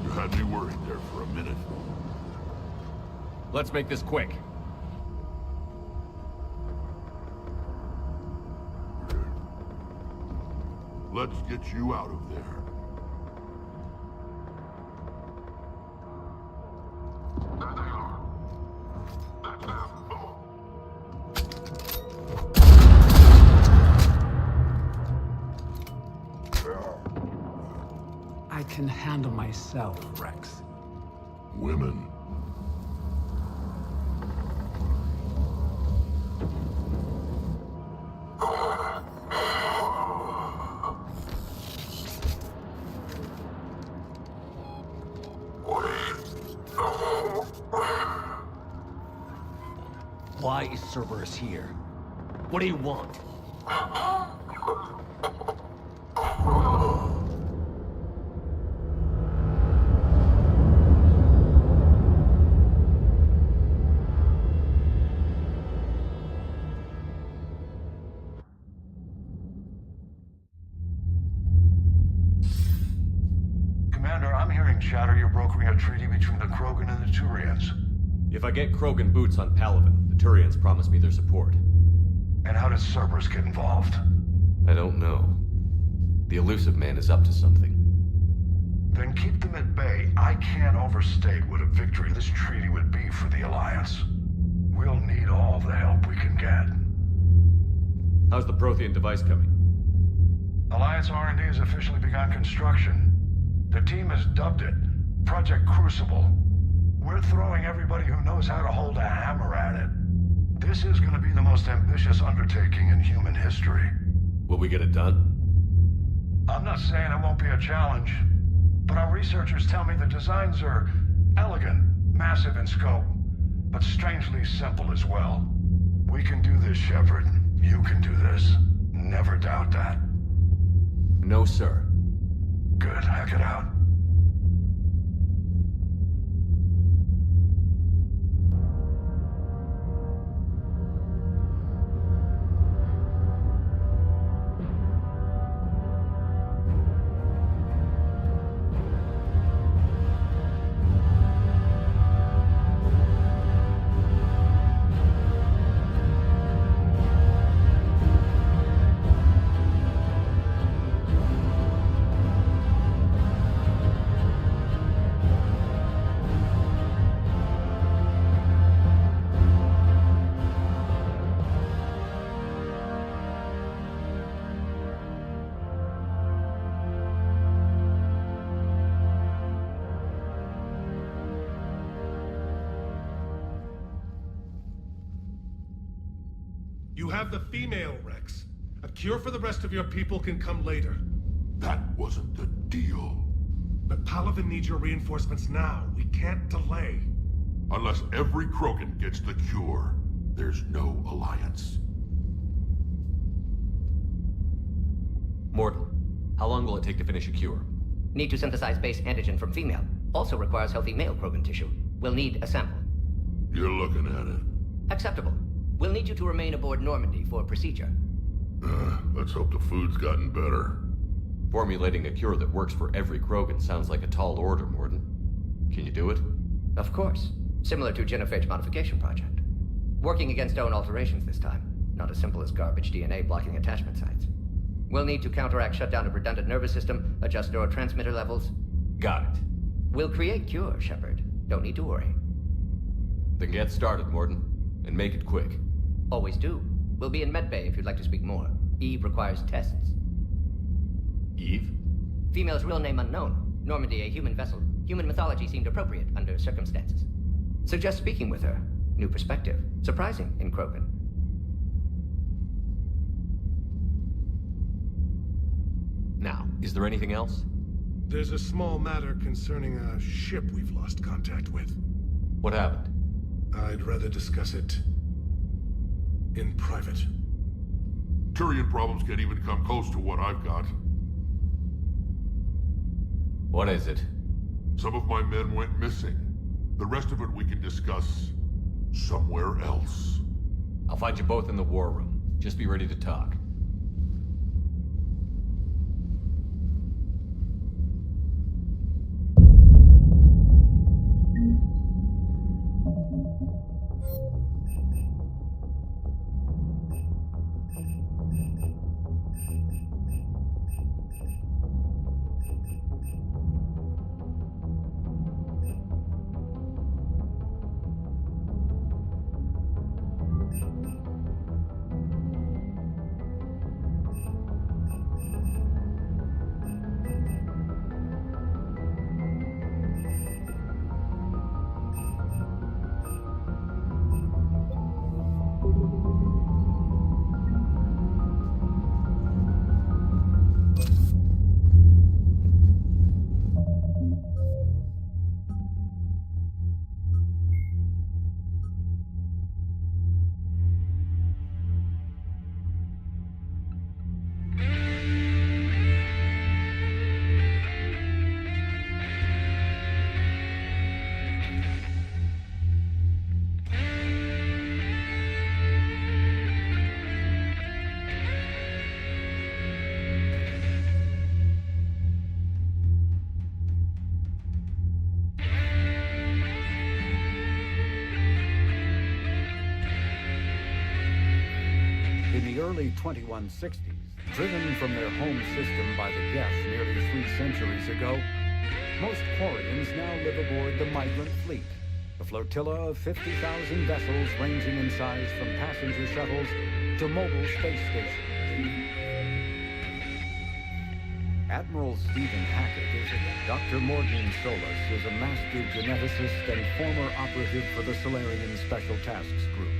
You had me worried there for a minute. Let's make this quick. Let's get you out of there. There they are. That's them. I can handle myself, Rex. Women. Why is Cerberus here? What do you want? Commander, I'm hearing chatter you're brokering a treaty between the Krogan and the Turians. If I get Krogan boots on Palaven, the Turians promise me their support. And how does Cerberus get involved? I don't know. The Elusive Man is up to something. Then keep them at bay. I can't overstate what a victory this treaty would be for the Alliance. We'll need all the help we can get. How's the Prothean device coming? Alliance R&D has officially begun construction. The team has dubbed it Project Crucible. We're throwing everybody who knows how to hold a hammer at it. This is going to be the most ambitious undertaking in human history. Will we get it done? I'm not saying it won't be a challenge, but our researchers tell me the designs are elegant, massive in scope, but strangely simple as well. We can do this, Shepard. You can do this. Never doubt that. No, sir. Good. Hack it out. You have the female, Rex. A cure for the rest of your people can come later. That wasn't the deal. But Palaven needs your reinforcements now. We can't delay. Unless every Krogan gets the cure, there's no alliance. Morton, how long will it take to finish a cure? Need to synthesize base antigen from female. Also requires healthy male Krogan tissue. We'll need a sample. You're looking at it. Acceptable. We'll need you to remain aboard Normandy for procedure. Let's hope the food's gotten better. Formulating a cure that works for every Krogan sounds like a tall order, Morton. Can you do it? Of course. Similar to Genophage modification project. Working against own alterations this time. Not as simple as garbage DNA blocking attachment sites. We'll need to counteract shutdown of redundant nervous system, adjust neurotransmitter levels. Got it. We'll create cure, Shepard. Don't need to worry. Then get started, Morton. And make it quick. Always do. We'll be in medbay if you'd like to speak more. Eve requires tests. Eve? Female's real name unknown. Normandy, a human vessel. Human mythology seemed appropriate under circumstances. Suggest speaking with her. New perspective. Surprising in Krogan. Now, is there anything else? There's a small matter concerning a ship we've lost contact with. What happened? I'd rather discuss it in private. Turian problems can't even come close to what I've got. What is it? Some of my men went missing. The rest of it we can discuss somewhere else. I'll find you both in the war room. Just be ready to talk. In the early 2160s, driven from their home system by the Geth nearly 3 centuries ago, most Quarians now live aboard the Migrant Fleet, a flotilla of 50,000 vessels ranging in size from passenger shuttles to mobile space stations. Admiral Stephen Hackett is Dr. Morgan Solus is a master geneticist and former operative for the Solarian Special Tasks Group.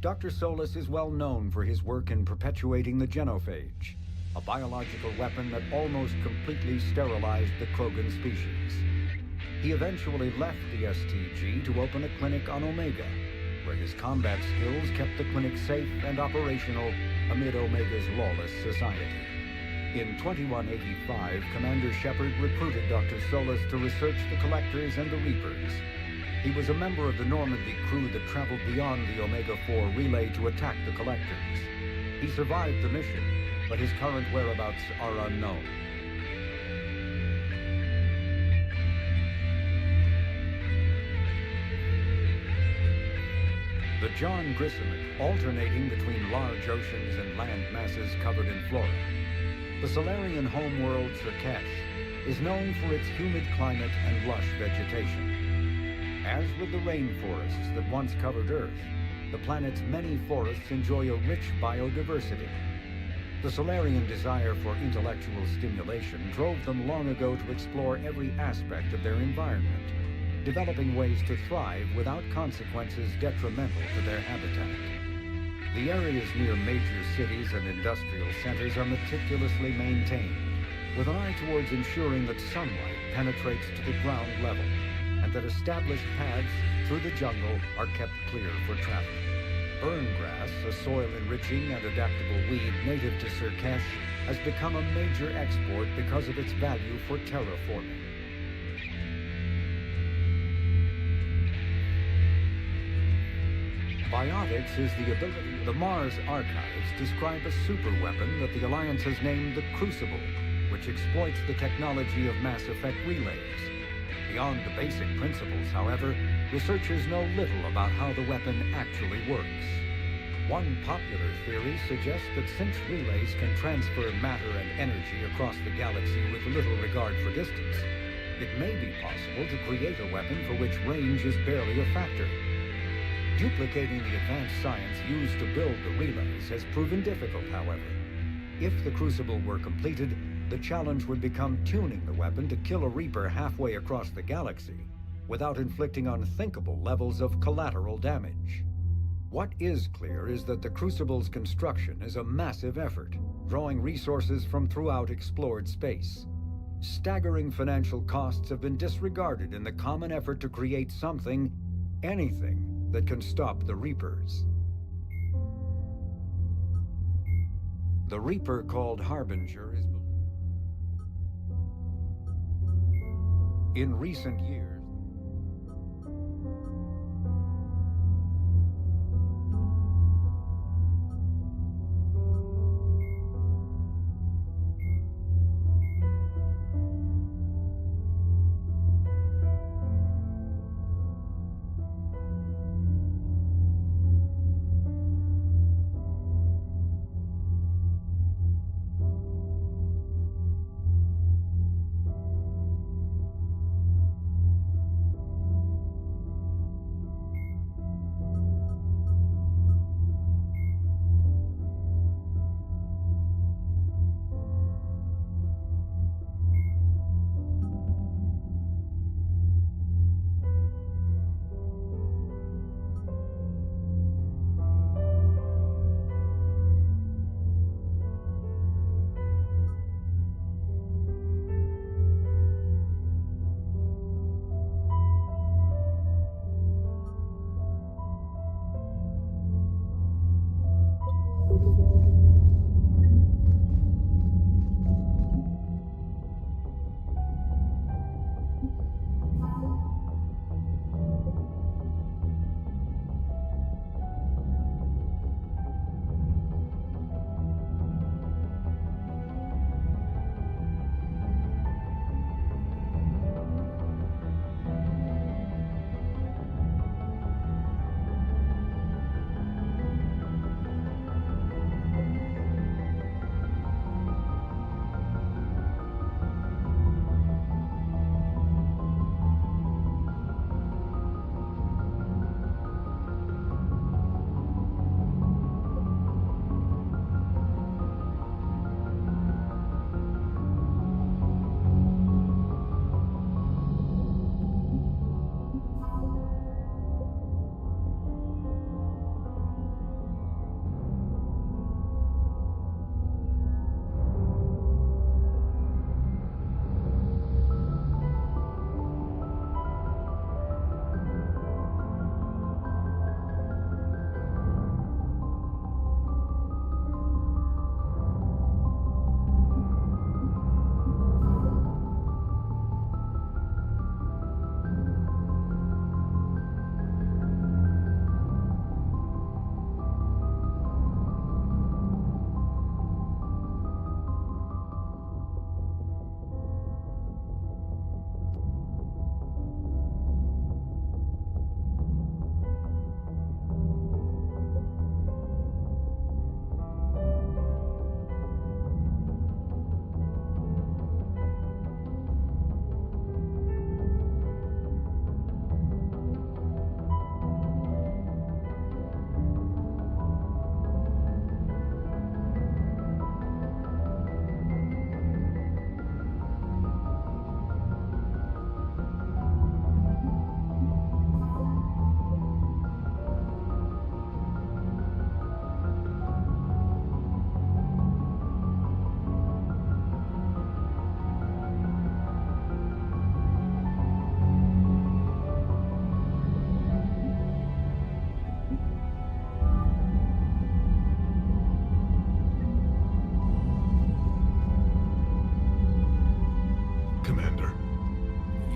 Dr. Solus is well known for his work in perpetuating the genophage, a biological weapon that almost completely sterilized the Krogan species. He eventually left the STG to open a clinic on Omega, where his combat skills kept the clinic safe and operational amid Omega's lawless society. In 2185, Commander Shepard recruited Dr. Solus to research the Collectors and the Reapers. He was a member of the Normandy crew that traveled beyond the Omega-4 relay to attack the Collectors. He survived the mission, but his current whereabouts are unknown. The John Grissom, alternating between large oceans and land masses covered in flora. The Solarian homeworld, Surkesh, is known for its humid climate and lush vegetation. As with the rainforests that once covered Earth, the planet's many forests enjoy a rich biodiversity. The Solarian desire for intellectual stimulation drove them long ago to explore every aspect of their environment, developing ways to thrive without consequences detrimental to their habitat. The areas near major cities and industrial centers are meticulously maintained, with an eye towards ensuring that sunlight penetrates to the ground level, and that established paths through the jungle are kept clear for travel. Burngrass, a soil-enriching and adaptable weed native to Surkesh, has become a major export because of its value for terraforming. Biotics is the ability. The Mars archives describe a superweapon that the Alliance has named the Crucible, which exploits the technology of Mass Effect relays. Beyond the basic principles, however, researchers know little about how the weapon actually works. One popular theory suggests that since relays can transfer matter and energy across the galaxy with little regard for distance, it may be possible to create a weapon for which range is barely a factor. Duplicating the advanced science used to build the relays has proven difficult, however. If the Crucible were completed, the the challenge would become tuning the weapon to kill a Reaper halfway across the galaxy without inflicting unthinkable levels of collateral damage. What is clear is that the Crucible's construction is a massive effort, drawing resources from throughout explored space. Staggering financial costs have been disregarded in the common effort to create something, anything, that can stop the Reapers. The Reaper called Harbinger is in recent years.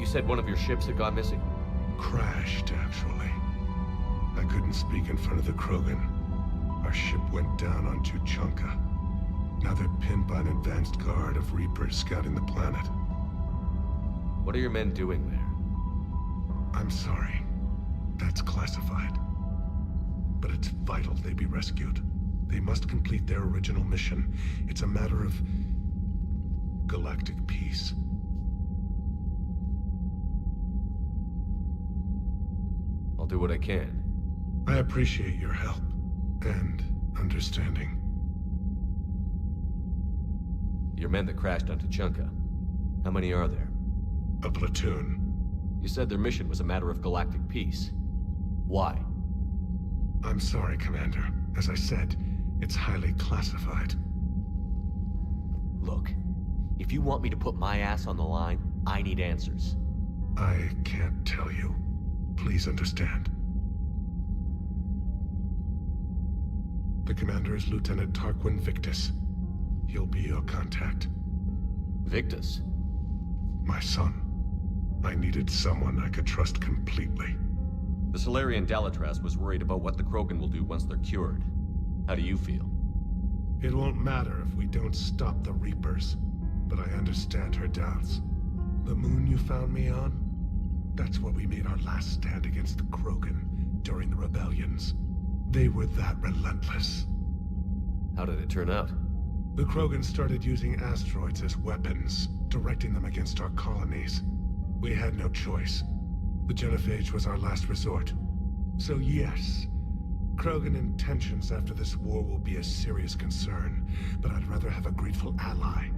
said one of your ships had gone missing? Crashed, actually. I couldn't speak in front of the Krogan. Our ship went down on Tuchanka. Now they're pinned by an advanced guard of Reapers scouting the planet. What are your men doing there? I'm sorry. That's classified. But it's vital they be rescued. They must complete their original mission. It's a matter of galactic peace. I'll do what I can. I appreciate your help and understanding. Your men that crashed on Tuchanka. How many are there? A platoon. You said their mission was a matter of galactic peace. Why? I'm sorry, Commander. As I said, it's highly classified. Look, if you want me to put my ass on the line, I need answers. I can't tell you. Please understand. The commander is Lieutenant Tarquin Victus. He'll be your contact. Victus? My son. I needed someone I could trust completely. The Salarian Dalitras was worried about what the Krogan will do once they're cured. How do you feel? It won't matter if we don't stop the Reapers, but I understand her doubts. The moon you found me on? That's where we made our last stand against the Krogan during the rebellions. They were that relentless. How did it turn out? The Krogan started using asteroids as weapons, directing them against our colonies. We had no choice. The Genophage was our last resort. So yes, Krogan intentions after this war will be a serious concern, but I'd rather have a grateful ally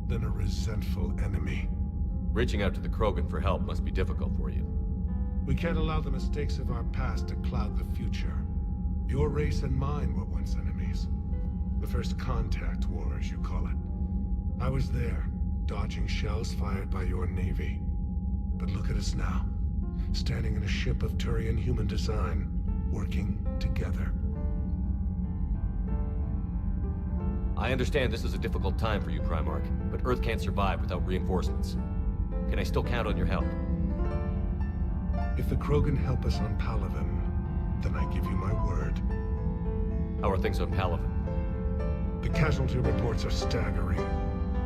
than a resentful enemy. Reaching out to the Krogan for help must be difficult for you. We can't allow the mistakes of our past to cloud the future. Your race and mine were once enemies. The first contact war, as you call it. I was there, dodging shells fired by your navy. But look at us now, standing in a ship of Turian human design, working together. I understand this is a difficult time for you, Primarch, but Earth can't survive without reinforcements. Can I still count on your help? If the Krogan help us on Palaven, then I give you my word. How are things on Palaven? The casualty reports are staggering.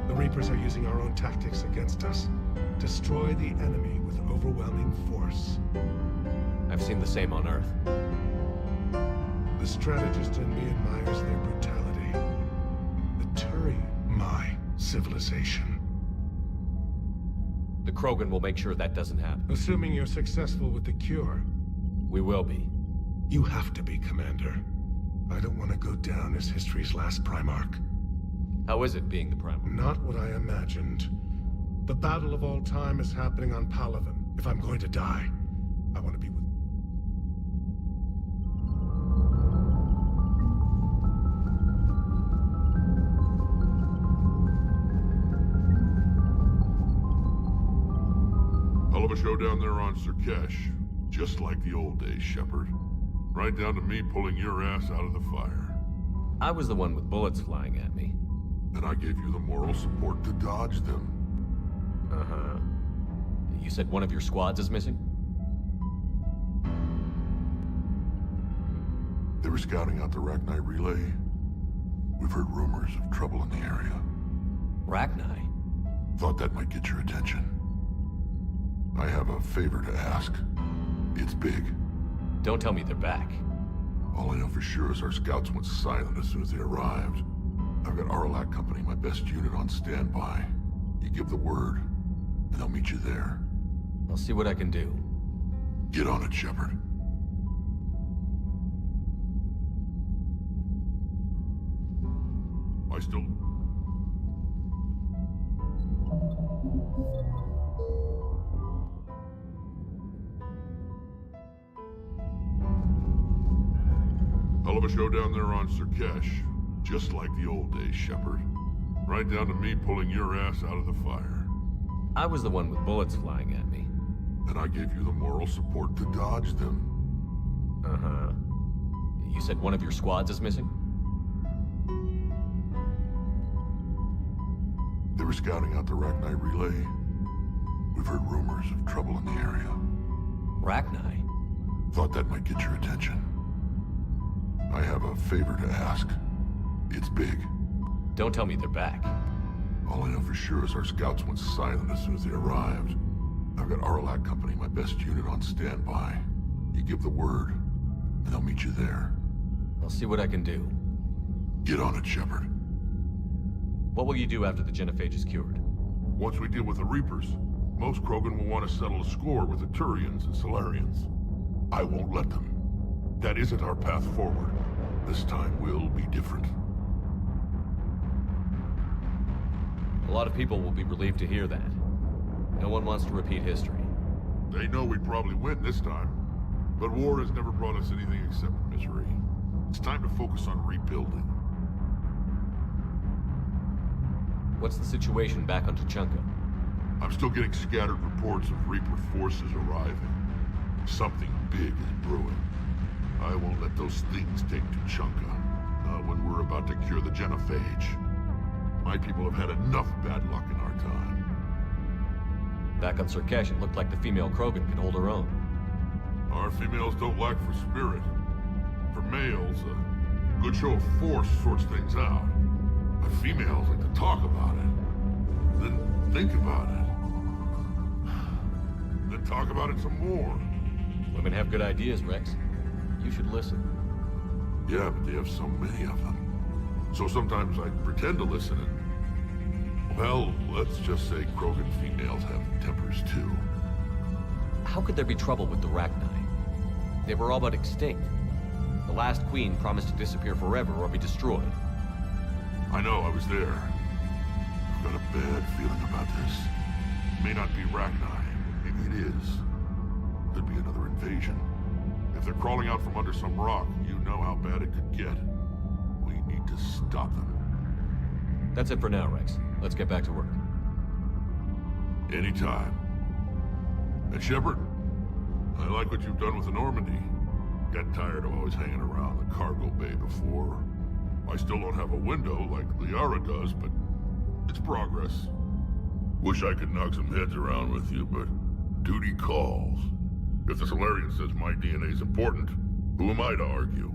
The Reapers are using our own tactics against us. Destroy the enemy with overwhelming force. I've seen the same on Earth. The strategist in me admires their brutality. The Turi, my civilization. The Krogan will make sure that doesn't happen. Assuming you're successful with the cure. We will be. You have to be, Commander. I don't want to go down as history's last Primarch. How is it being the Primarch? Not what I imagined. The battle of all time is happening on Palaven. If I'm going to die, I want to be with... Hell of a show down there on Surkesh. Just like the old days, Shepard. Right down to me pulling your ass out of the fire. I was the one with bullets flying at me. And I gave you the moral support to dodge them. Uh-huh. You said one of your squads is missing? They were scouting out the Rachni relay. We've heard rumors of trouble in the area. Rachni? Thought that might get your attention. I have a favor to ask. It's big. Don't tell me they're back. All I know for sure is our scouts went silent as soon as they arrived. I've got Aralak Company, my best unit, on standby. You give the word, and they'll meet you there. I'll see what I can do. Get on it, Shepard. I still... Hell of a show down there on Surkesh. Just like the old days, Shepard. Right down to me pulling your ass out of the fire. I was the one with bullets flying at me. And I gave you the moral support to dodge them. Uh-huh. You said one of your squads is missing? They were scouting out the Rachni relay. We've heard rumors of trouble in the area. Rachni? Thought that might get your attention. I have a favor to ask. It's big. Don't tell me they're back. All I know for sure is our scouts went silent as soon as they arrived. I've got Aralak Company, my best unit, on standby. You give the word, and they'll meet you there. I'll see what I can do. Get on it, Shepard. What will you do after the Genophage is cured? Once we deal with the Reapers, most Krogan will want to settle a score with the Turians and Salarians. I won't let them. That isn't our path forward. This time will be different. lot of people will be relieved to hear that. No one wants to repeat history. They know we'd probably win this time. But war has never brought us anything except misery. It's time to focus on rebuilding. What's the situation back on Tuchanka? I'm still getting scattered reports of Reaper forces arriving. Something big is brewing. I won't let those things take Tuchanka. Not when we're about to cure the genophage. My people have had enough bad luck in our time. Back on Surkesh, it looked like the female Krogan could hold her own. Our females don't lack for spirit. For males, a good show of force sorts things out. But females like to talk about it. Then think about it. Then talk about it some more. Women have good ideas, Rex. You should listen. Yeah, but they have so many of them. So sometimes I pretend to listen and... Well, let's just say Krogan females have tempers too. How could there be trouble with the Rachni? They were all but extinct. The last queen promised to disappear forever or be destroyed. I know, I was there. I've got a bad feeling about this. May not be Rachni, maybe it is. Could be another invasion. If they're crawling out from under some rock, you know how bad it could get. We need to stop them. That's it for now, Rex. Let's get back to work. Anytime. And Shepard, I like what you've done with the Normandy. Got tired of always hanging around the cargo bay before. I still don't have a window like Liara does, but it's progress. Wish I could knock some heads around with you, but duty calls. If the Solarian says my DNA is important, who am I to argue?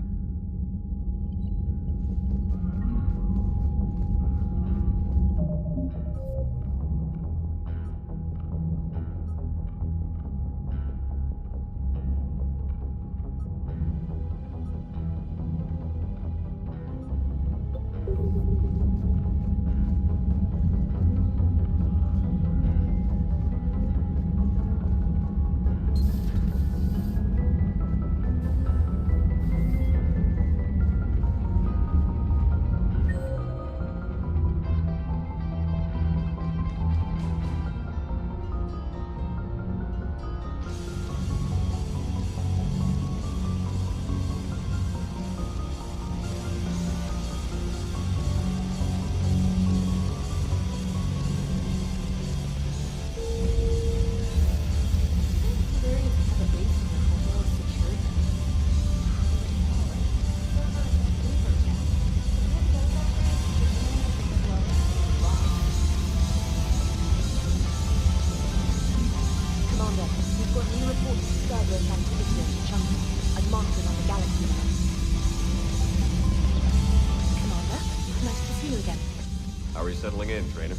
Settling in, Trainer.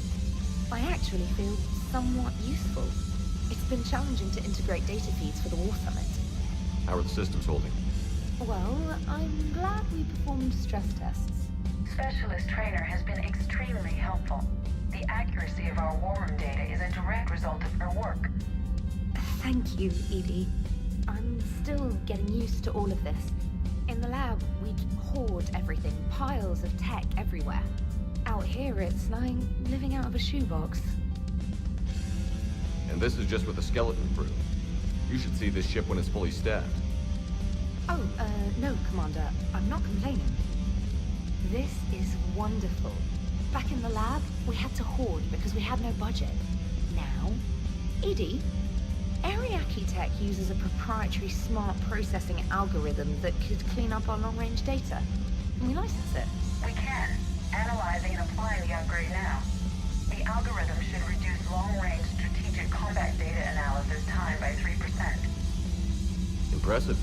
I actually feel somewhat useful. It's been challenging to integrate data feeds for the War Summit. How are the systems holding? Well, I'm glad we performed stress tests. Specialist Trainer has been extremely helpful. The accuracy of our war room data is a direct result of her work. Thank you, Edie. I'm still getting used to all of this. In the lab, we'd hoard everything, piles of tech everywhere. Out here, it's like living out of a shoebox. And this is just with the skeleton crew. You should see this ship when it's fully staffed. Oh, no, Commander. I'm not complaining. This is wonderful. Back in the lab, we had to hoard because we had no budget. Now, Edie, Ariake Tech uses a proprietary smart processing algorithm that could clean up our long-range data. Can we license it? We can. Analyzing and applying the upgrade now. The algorithm should reduce long-range strategic combat data analysis time by 3%. Impressive.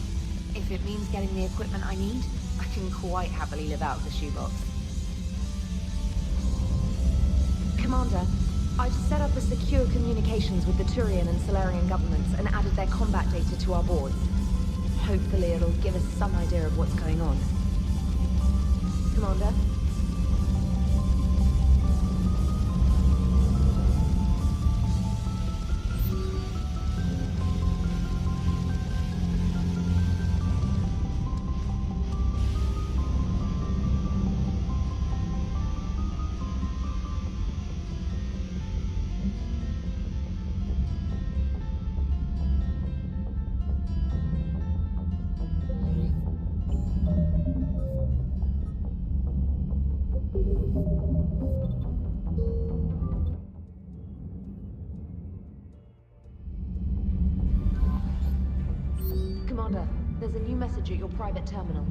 If it means getting the equipment I need, I can quite happily live out of the shoebox. Commander, I've set up a secure communications with the Turian and Solarian governments and added their combat data to our boards. Hopefully it'll give us some idea of what's going on. Commander? Commander, there's a new message at your private terminal.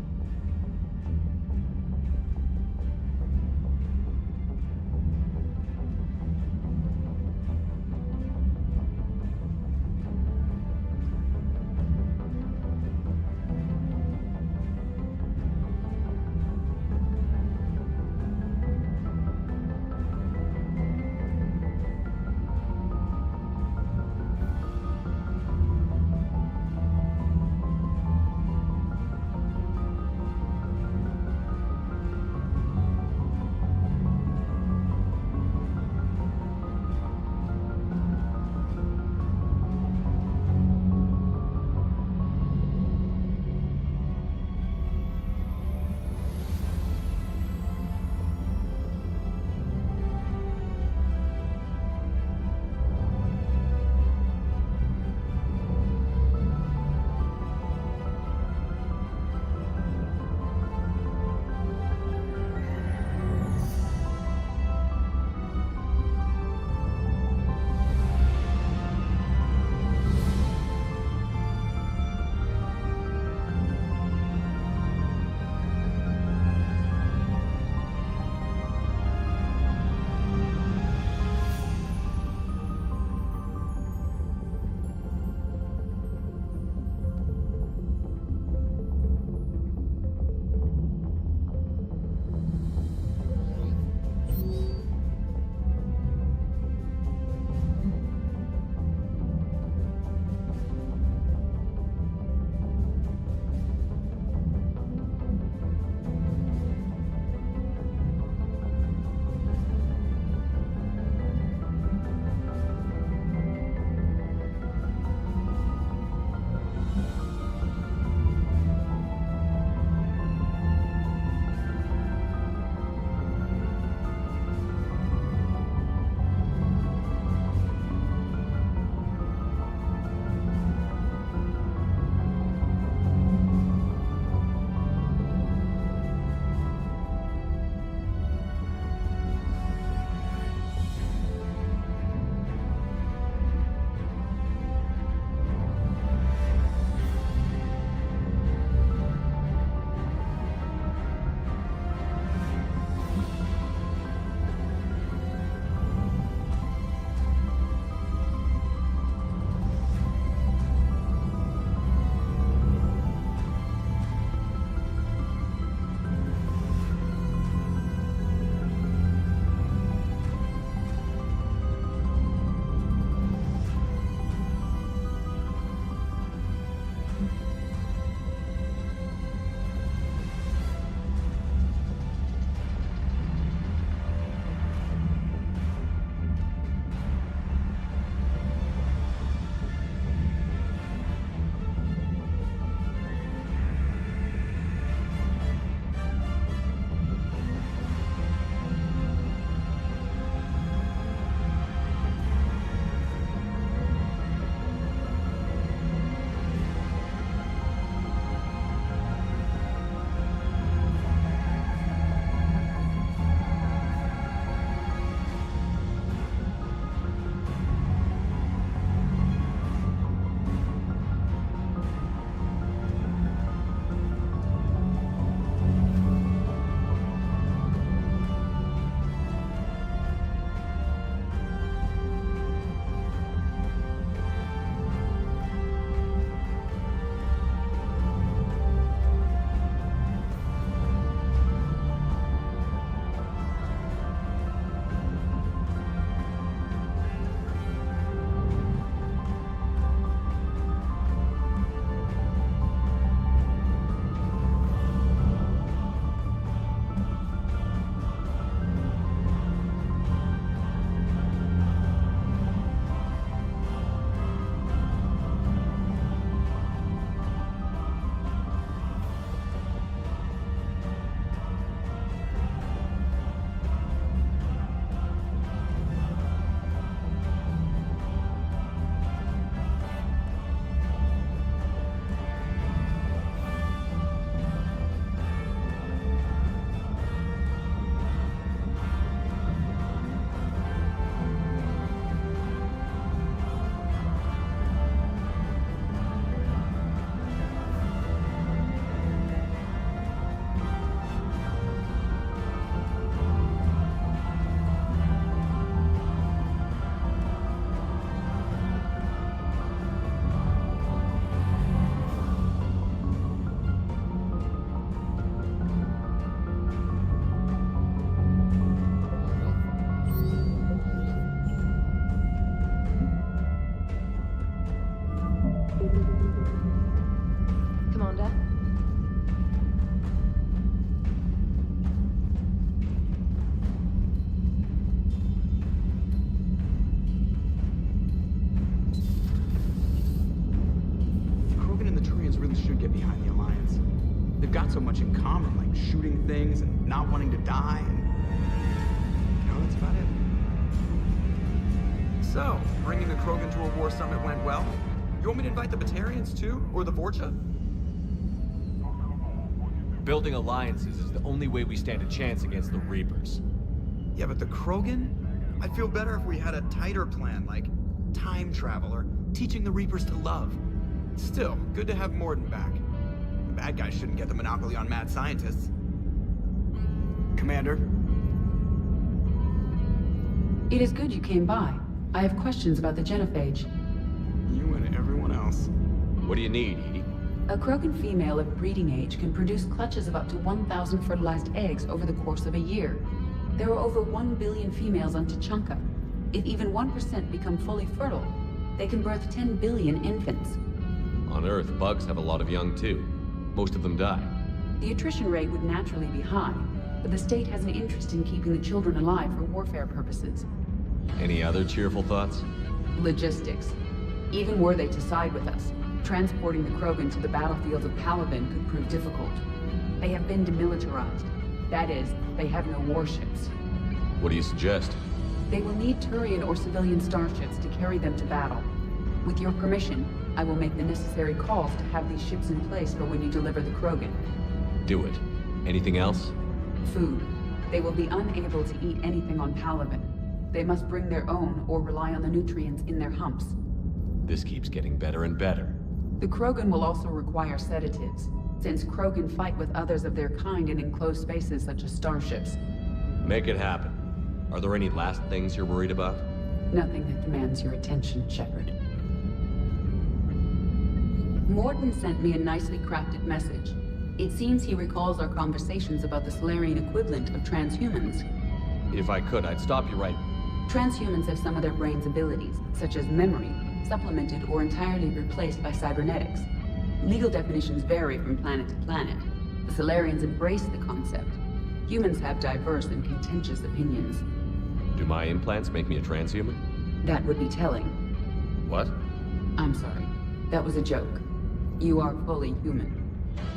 much in common, like shooting things and not wanting to die, and... you know, that's about it. So, bringing the Krogan to a war summit went well? You want me to invite the Batarians too? Or the Vorcha? Building alliances is the only way we stand a chance against the Reapers. Yeah, but the Krogan? I'd feel better if we had a tighter plan, like time travel or teaching the Reapers to love. Still, good to have Morden back. The bad guys shouldn't get the monopoly on mad scientists. Commander? It is good you came by. I have questions about the genophage. You and everyone else. What do you need, Edie? A Krogan female of breeding age can produce clutches of up to 1,000 fertilized eggs over the course of a year. There are over 1 billion females on Tuchanka. If even 1% become fully fertile, they can birth 10 billion infants. On Earth, bugs have a lot of young too. Most of them die. The attrition rate would naturally be high, but the state has an interest in keeping the children alive for warfare purposes. Any other cheerful thoughts? Logistics. Even were they to side with us, transporting the Krogan to the battlefields of Palaven could prove difficult. They have been demilitarized. That is, they have no warships. What do you suggest? They will need Turian or civilian starships to carry them to battle. With your permission, I will make the necessary calls to have these ships in place for when you deliver the Krogan. Do it. Anything else? Food. They will be unable to eat anything on Palaven. They must bring their own or rely on the nutrients in their humps. This keeps getting better and better. The Krogan will also require sedatives, since Krogan fight with others of their kind in enclosed spaces such as starships. Make it happen. Are there any last things you're worried about? Nothing that demands your attention, Shepard. Morden sent me a nicely crafted message. It seems he recalls our conversations about the Solarian equivalent of transhumans. If I could, I'd stop you right... Transhumans have some of their brain's abilities, such as memory, supplemented or entirely replaced by cybernetics. Legal definitions vary from planet to planet. The Solarians embrace the concept. Humans have diverse and contentious opinions. Do my implants make me a transhuman? That would be telling. What? I'm sorry. That was a joke. You are fully human.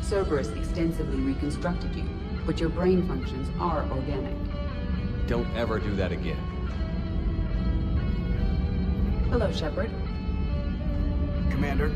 Cerberus extensively reconstructed you, but your brain functions are organic. Don't ever do that again. Hello, Shepard. Commander?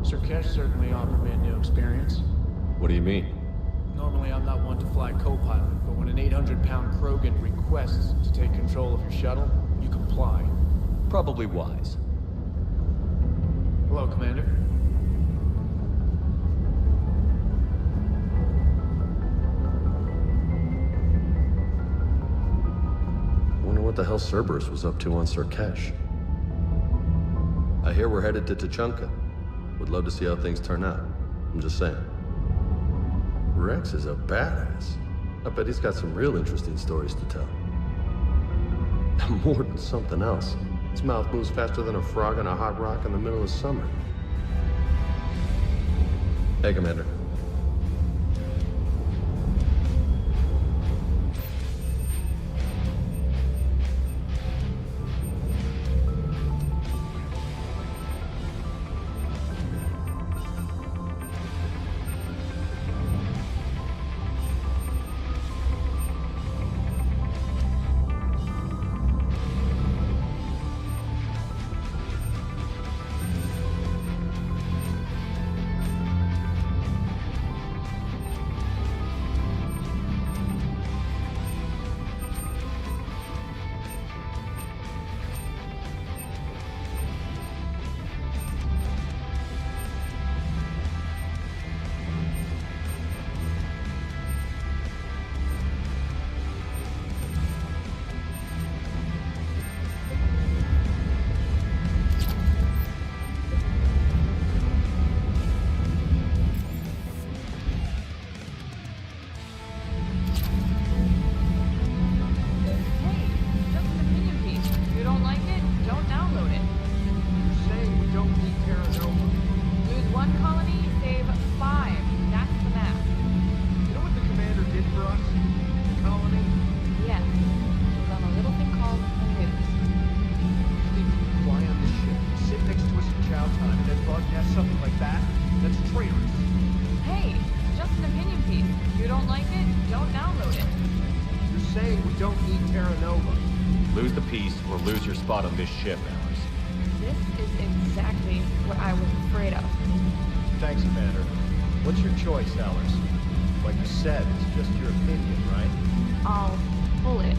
Surkesh certainly offered me a new experience. What do you mean? Normally I'm not one to fly co-pilot, but when an 800-pound Krogan requests to take control of your shuttle, you comply. Probably wise. Hello, Commander. Wonder what the hell Cerberus was up to on Surkesh. I hear we're headed to Tuchanka. Would love to see how things turn out. I'm just saying. Rex is a badass. I bet he's got some real interesting stories to tell. More than something else. His mouth moves faster than a frog on a hot rock in the middle of summer. Hey, Commander. Lose the peace or lose your spot on this ship, Alice. This is exactly what I was afraid of. Thanks, Commander. What's your choice, Alice? Like you said, it's just your opinion, right? I'll pull it.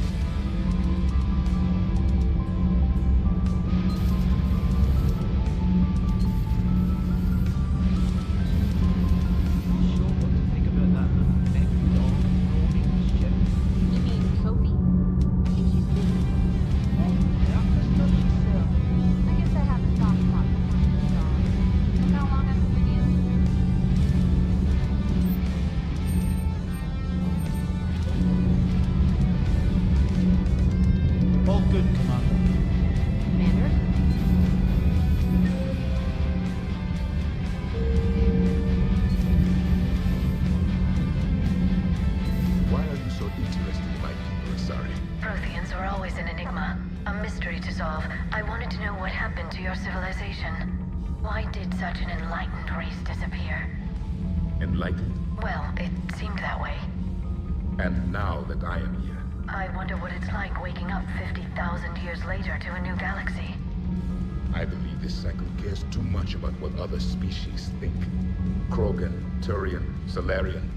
Salarian.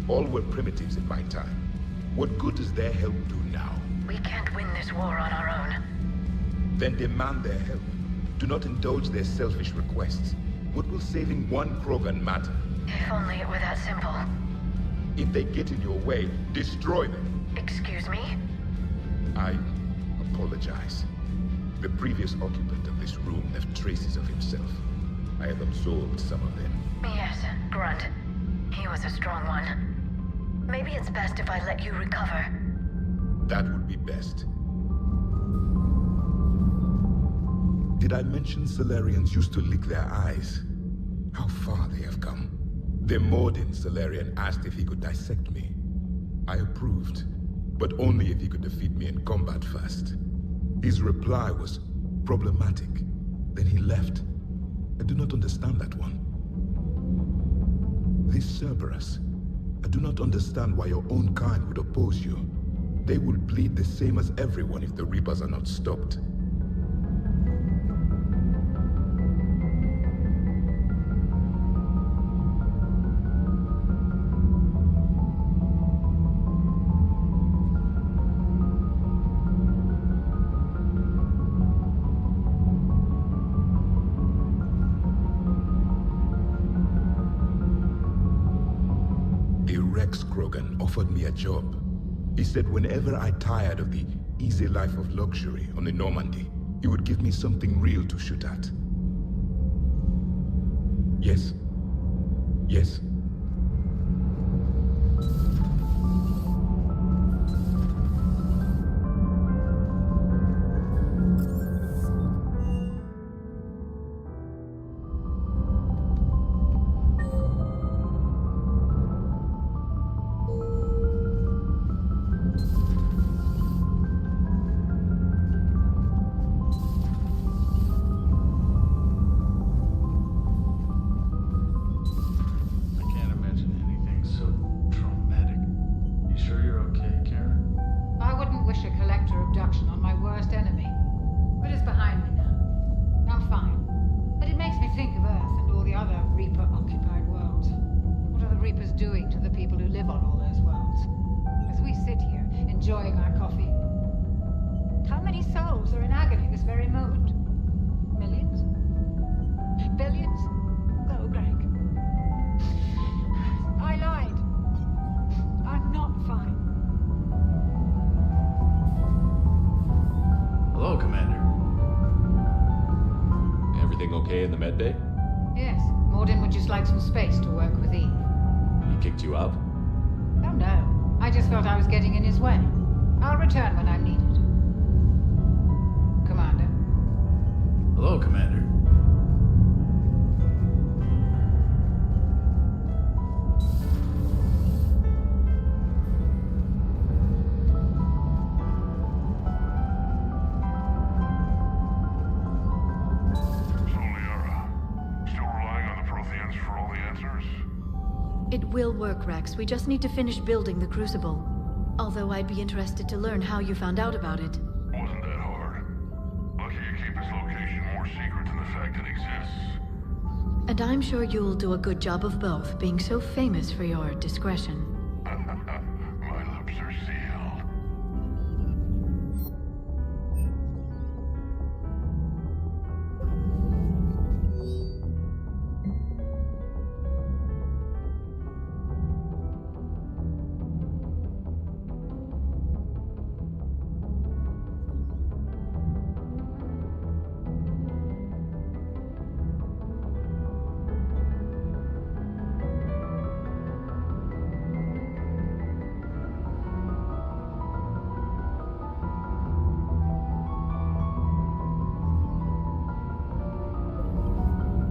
All were primitives in my time. What good does their help do now? We can't win this war on our own. Then demand their help. Do not indulge their selfish requests. What will saving one Krogan matter? If only it were that simple. If they get in your way, destroy them. Excuse me? I apologize. The previous occupant of this room left traces of himself. I have absorbed some of them. Yes, Grunt. He was a strong one. Maybe it's best if I let you recover. That would be best. Did I mention Salarians used to lick their eyes? How far they have come. The Mordin Salarian asked if he could dissect me. I approved, but only if he could defeat me in combat first. His reply was problematic. Then he left. I do not understand that one. This Cerberus, I do not understand why your own kind would oppose you. They will bleed the same as everyone if the Reapers are not stopped. Offered me a job. He said whenever I tired of the easy life of luxury on the Normandy, he would give me something real to shoot at. Yes. Yes. Rex. We just need to finish building the Crucible. Although I'd be interested to learn how you found out about it. Wasn't more secret than the fact it exists. And I'm sure you'll do a good job of both, being so famous for your discretion. My lips are sealed.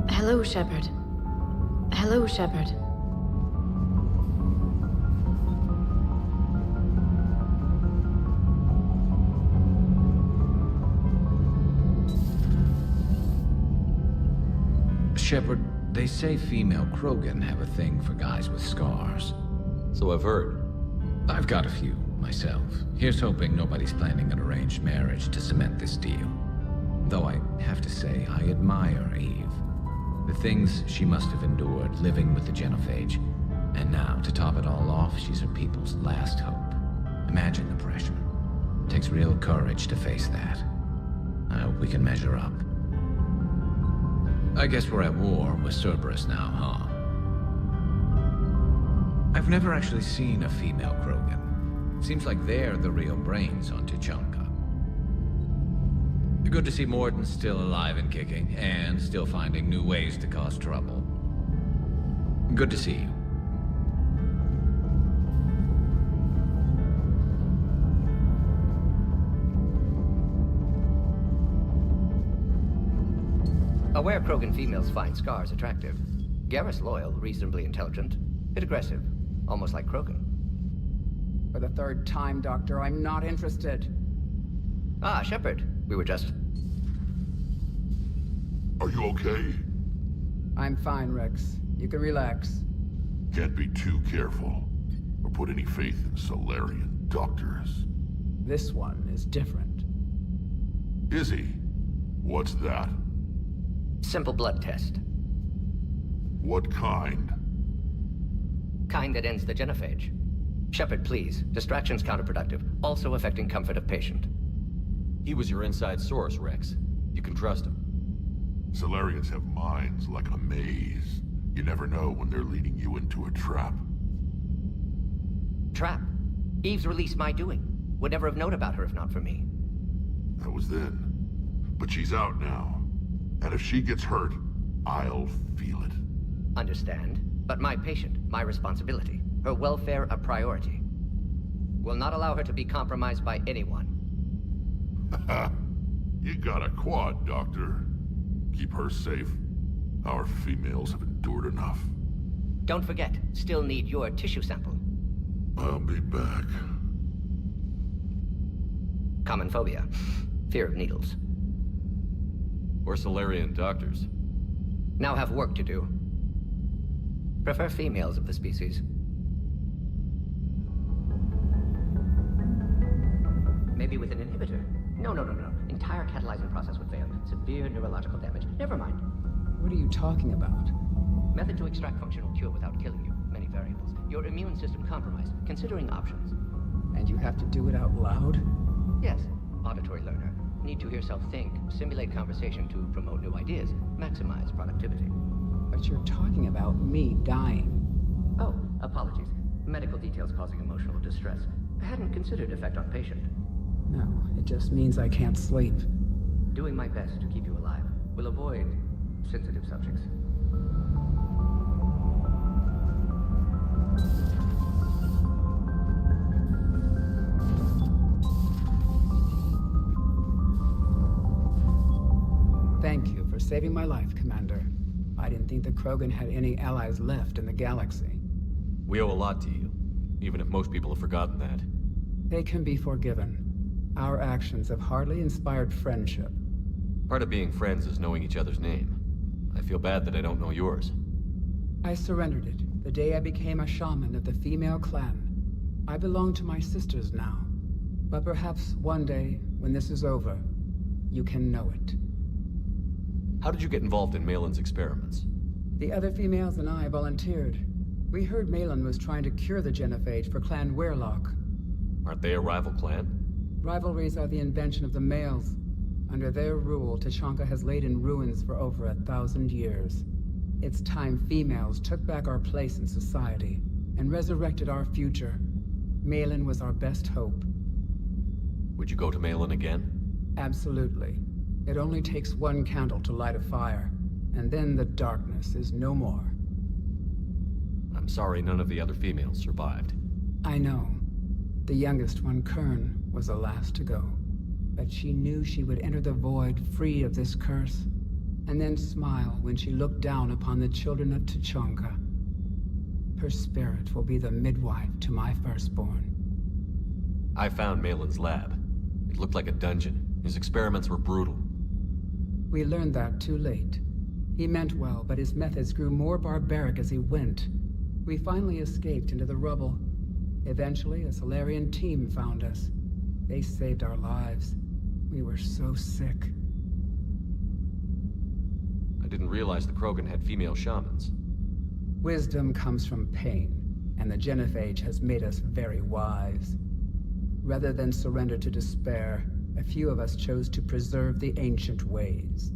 Hello, Shepard. Hello, Shepard. Shepard, they say female Krogan have a thing for guys with scars. So I've heard. I've got a few, myself. Here's hoping nobody's planning an arranged marriage to cement this deal. Though I have to say, I admire Eve. The things she must have endured living with the Genophage. And now, to top it all off, she's her people's last hope. Imagine the pressure. It takes real courage to face that. I hope we can measure up. I guess we're at war with Cerberus now, huh? I've never actually seen a female Krogan. Seems like they're the real brains on Tuchanka. Good to see Mordin still alive and kicking, and still finding new ways to cause trouble. Good to see you. Aware Krogan females find scars attractive. Garrus loyal, reasonably intelligent, bit aggressive, almost like Krogan. For the third time, Doctor, I'm not interested. Ah, Shepard. We were just... Are you okay? I'm fine, Rex. You can relax. Can't be too careful, or put any faith in Solarian doctors. This one is different. Is he? What's that? Simple blood test. What kind? Kind that ends the genophage. Shepard, please. Distraction's counterproductive, also affecting comfort of patient. He was your inside source, Rex. You can trust him. Solarians have minds like a maze. You never know when they're leading you into a trap. Trap? Eve's release my doing. Would never have known about her if not for me. That was then. But she's out now. And if she gets hurt, I'll feel it. Understand. But my patient, my responsibility. Her welfare a priority. Will not allow her to be compromised by anyone. You got a quad, Doctor. Keep her safe. Our females have endured enough. Don't forget, still need your tissue sample. I'll be back. Common phobia. Fear of needles. Or Solarian doctors. Now have work to do. Prefer females of the species. Maybe with an inhibitor. No. Entire catalyzing process would fail. Severe neurological damage. Never mind. What are you talking about? Method to extract functional cure without killing you. Many variables. Your immune system compromised. Considering options. And you have to do it out loud? Yes. Auditory learner. Need to hear self think. Simulate conversation to promote new ideas. Maximize productivity. But you're talking about me dying. Oh, apologies. Medical details causing emotional distress. I hadn't considered effect on patient. No, it just means I can't sleep. Doing my best to keep you alive. Will avoid sensitive subjects. Thank you for saving my life, Commander. I didn't think the Krogan had any allies left in the galaxy. We owe a lot to you, even if most people have forgotten that. They can be forgiven. Our actions have hardly inspired friendship. Part of being friends is knowing each other's name. I feel bad that I don't know yours. I surrendered it the day I became a shaman of the female clan. I belong to my sisters now. But perhaps one day, when this is over, you can know it. How did you get involved in Malin's experiments? The other females and I volunteered. We heard Malin was trying to cure the genophage for Clan Weirlock. Aren't they a rival clan? Rivalries are the invention of the males. Under their rule, Tuchanka has laid in ruins for over 1,000 years. It's time females took back our place in society and resurrected our future. Malin was our best hope. Would you go to Malin again? Absolutely. It only takes one candle to light a fire, and then the darkness is no more. I'm sorry none of the other females survived. I know. The youngest one, Kern, was the last to go. But she knew she would enter the void free of this curse, and then smile when she looked down upon the children of Tuchanka. Her spirit will be the midwife to my firstborn. I found Malin's lab. It looked like a dungeon. His experiments were brutal. We learned that too late. He meant well, but his methods grew more barbaric as he went. We finally escaped into the rubble. Eventually, a Salarian team found us. They saved our lives. We were so sick. I didn't realize the Krogan had female shamans. Wisdom comes from pain, and the genophage has made us very wise. Rather than surrender to despair, a few of us chose to preserve the ancient ways.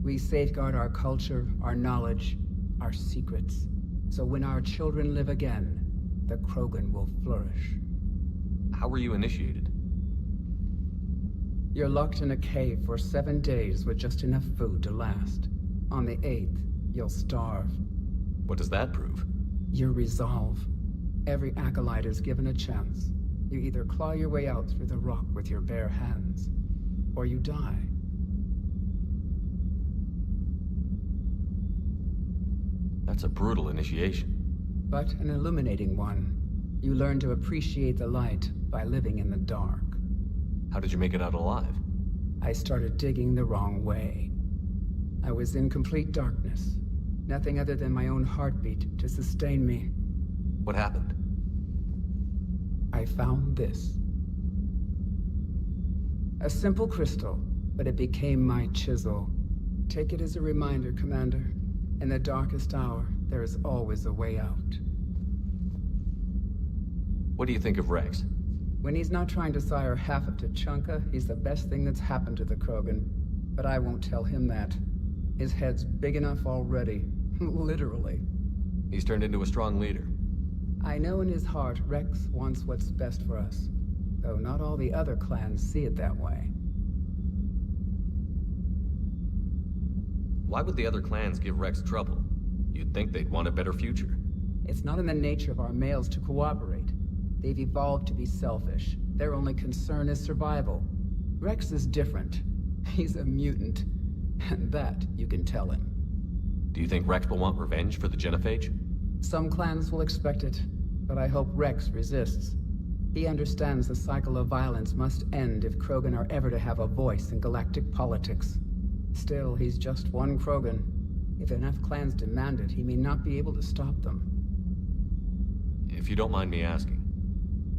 We safeguard our culture, our knowledge, our secrets. So when our children live again, the Krogan will flourish. How were you initiated? You're locked in a cave for 7 days with just enough food to last. On the 8th, you'll starve. What does that prove? Your resolve. Every acolyte is given a chance. You either claw your way out through the rock with your bare hands, or you die. That's a brutal initiation. But an illuminating one. You learn to appreciate the light by living in the dark. How did you make it out alive? I started digging the wrong way. I was in complete darkness. Nothing other than my own heartbeat to sustain me. What happened? I found this. A simple crystal, but it became my chisel. Take it as a reminder, Commander. In the darkest hour, there is always a way out. What do you think of Rex? When he's not trying to sire half of Tuchanka, he's the best thing that's happened to the Krogan. But I won't tell him that. His head's big enough already. Literally. He's turned into a strong leader. I know in his heart Rex wants what's best for us. Though not all the other clans see it that way. Why would the other clans give Rex trouble? You'd think they'd want a better future. It's not in the nature of our males to cooperate. They've evolved to be selfish. Their only concern is survival. Rex is different. He's a mutant. And that you can tell him. Do you think Rex will want revenge for the genophage? Some clans will expect it, but I hope Rex resists. He understands the cycle of violence must end if Krogan are ever to have a voice in galactic politics. Still, he's just one Krogan. If enough clans demand it, he may not be able to stop them. If you don't mind me asking,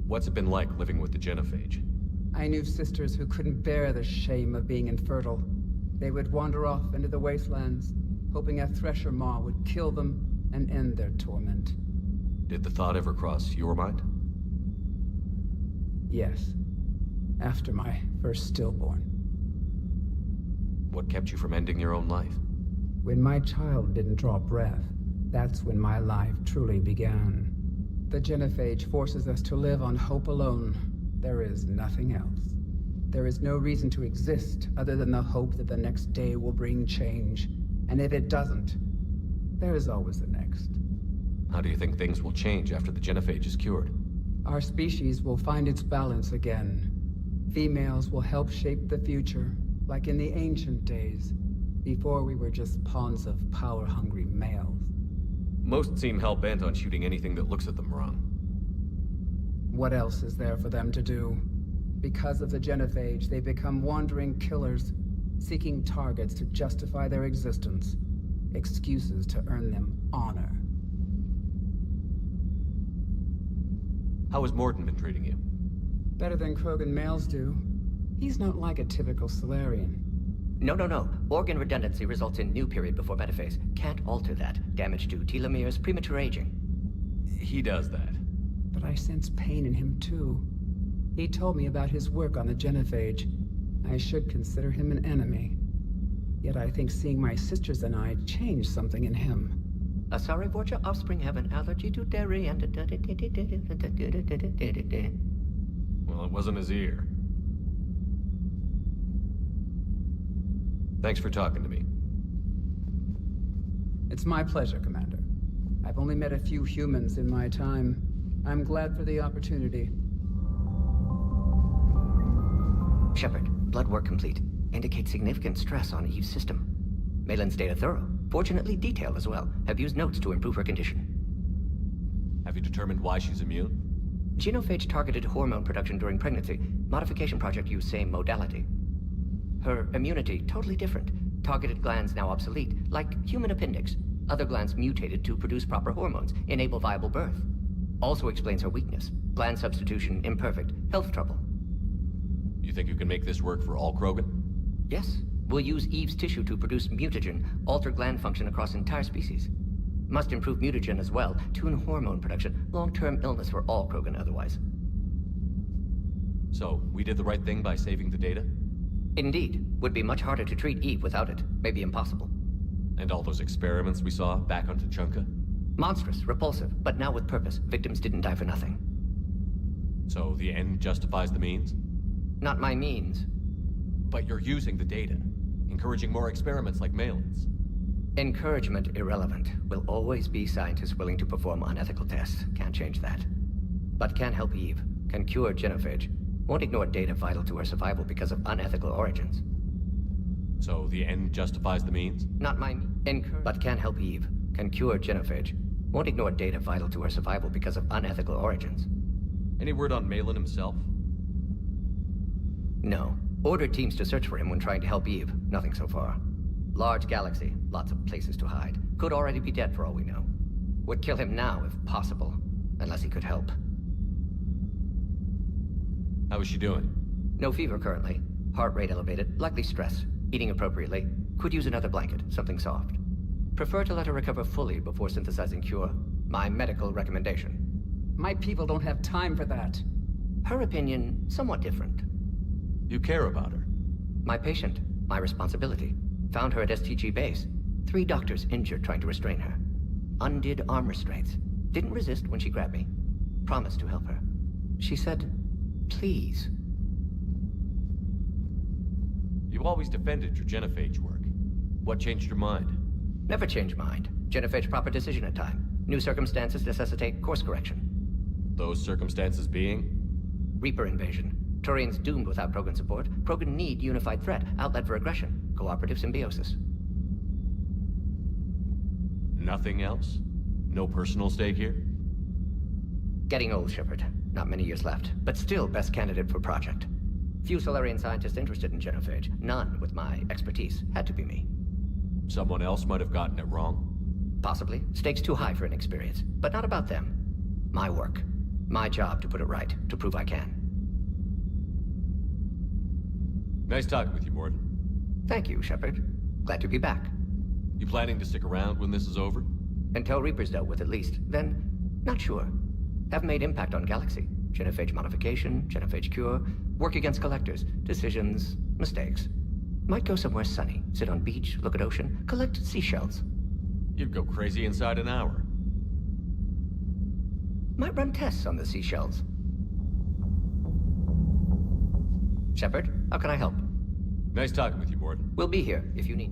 what's it been like living with the genophage? I knew sisters who couldn't bear the shame of being infertile. They would wander off into the wastelands, hoping a Thresher Maw would kill them and end their torment. Did the thought ever cross your mind? Yes. After my first stillborn. What kept you from ending your own life? When my child didn't draw breath, that's when my life truly began. The genophage forces us to live on hope alone. There is nothing else. There is no reason to exist other than the hope that the next day will bring change. And if it doesn't, there is always the next. How do you think things will change after the genophage is cured? Our species will find its balance again. Females will help shape the future, like in the ancient days, before we were just pawns of power-hungry males. Most seem hell-bent on shooting anything that looks at them wrong. What else is there for them to do? Because of the genophage, they become wandering killers, seeking targets to justify their existence, excuses to earn them honor. How has Mordin been treating you? Better than Krogan males do. He's not like a typical Salarian. No. Organ redundancy results in new period before metaphase. Can't alter that. Damage to telomeres, premature aging. He does that. But I sense pain in him too. He told me about his work on the genophage. I should consider him an enemy. Yet I think seeing my sisters and I changed something in him. Asari Vorcha offspring have an allergy to dairy and... Well, it wasn't his ear. Thanks for talking to me. It's my pleasure, Commander. I've only met a few humans in my time. I'm glad for the opportunity. Shepard, blood work complete. Indicates significant stress on Eve's system. Malin's data thorough. Fortunately detailed as well. Have used notes to improve her condition. Have you determined why she's immune? Genophage targeted hormone production during pregnancy. Modification project used same modality. Her immunity, totally different. Targeted glands now obsolete, like human appendix. Other glands mutated to produce proper hormones, enable viable birth. Also explains her weakness. Gland substitution imperfect. Health trouble. You think you can make this work for all Krogan? Yes. We'll use Eve's tissue to produce mutagen, alter gland function across entire species. Must improve mutagen as well, tune hormone production, long-term illness for all Krogan otherwise. So, we did the right thing by saving the data? Indeed. Would be much harder to treat Eve without it. Maybe impossible. And all those experiments we saw back on Tuchanka? Monstrous, repulsive, but now with purpose. Victims didn't die for nothing. So the end justifies the means? Not my means. But you're using the data, encouraging more experiments like Malin's. Encouragement irrelevant. Will always be scientists willing to perform unethical tests. Can't change that. But can help Eve. Can cure genophage. Won't ignore data vital to her survival because of unethical origins. So the end justifies the means? Not my but can help Eve. Can cure genophage. Won't ignore data vital to her survival because of unethical origins. Any word on Malin himself? No. Ordered teams to search for him when trying to help Eve. Nothing so far. Large galaxy. Lots of places to hide. Could already be dead for all we know. Would kill him now if possible. Unless he could help. How is she doing? No fever currently. Heart rate elevated. Likely stress. Eating appropriately. Could use another blanket. Something soft. Prefer to let her recover fully before synthesizing cure. My medical recommendation. My people don't have time for that. Her opinion, somewhat different. You care about her? My patient. My responsibility. Found her at STG base. 3 doctors injured trying to restrain her. Undid arm restraints. Didn't resist when she grabbed me. Promised to help her. She said, please. You always defended your genophage work. What changed your mind? Never change mind. Genophage proper decision at time. New circumstances necessitate course correction. Those circumstances being? Reaper invasion. Turians doomed without Krogan support. Krogan need unified threat, outlet for aggression. Cooperative symbiosis. Nothing else? No personal stake here? Getting old, Shepard. Not many years left, but still best candidate for project. Few Solarian scientists interested in genophage. None with my expertise. Had to be me. Someone else might have gotten it wrong? Possibly. Stakes too high for inexperience. But not about them. My work. My job to put it right. To prove I can. Nice talking with you, Mordin. Thank you, Shepard. Glad to be back. You planning to stick around when this is over? Until Reaper's dealt with, at least. Then, not sure. Have made impact on Galaxy. Genophage modification, genophage cure, work against collectors, decisions, mistakes. Might go somewhere sunny, sit on beach, look at ocean, collect seashells. You'd go crazy inside an hour. Might run tests on the seashells. Shepard, how can I help? Nice talking with you, Mordin. We'll be here if you need.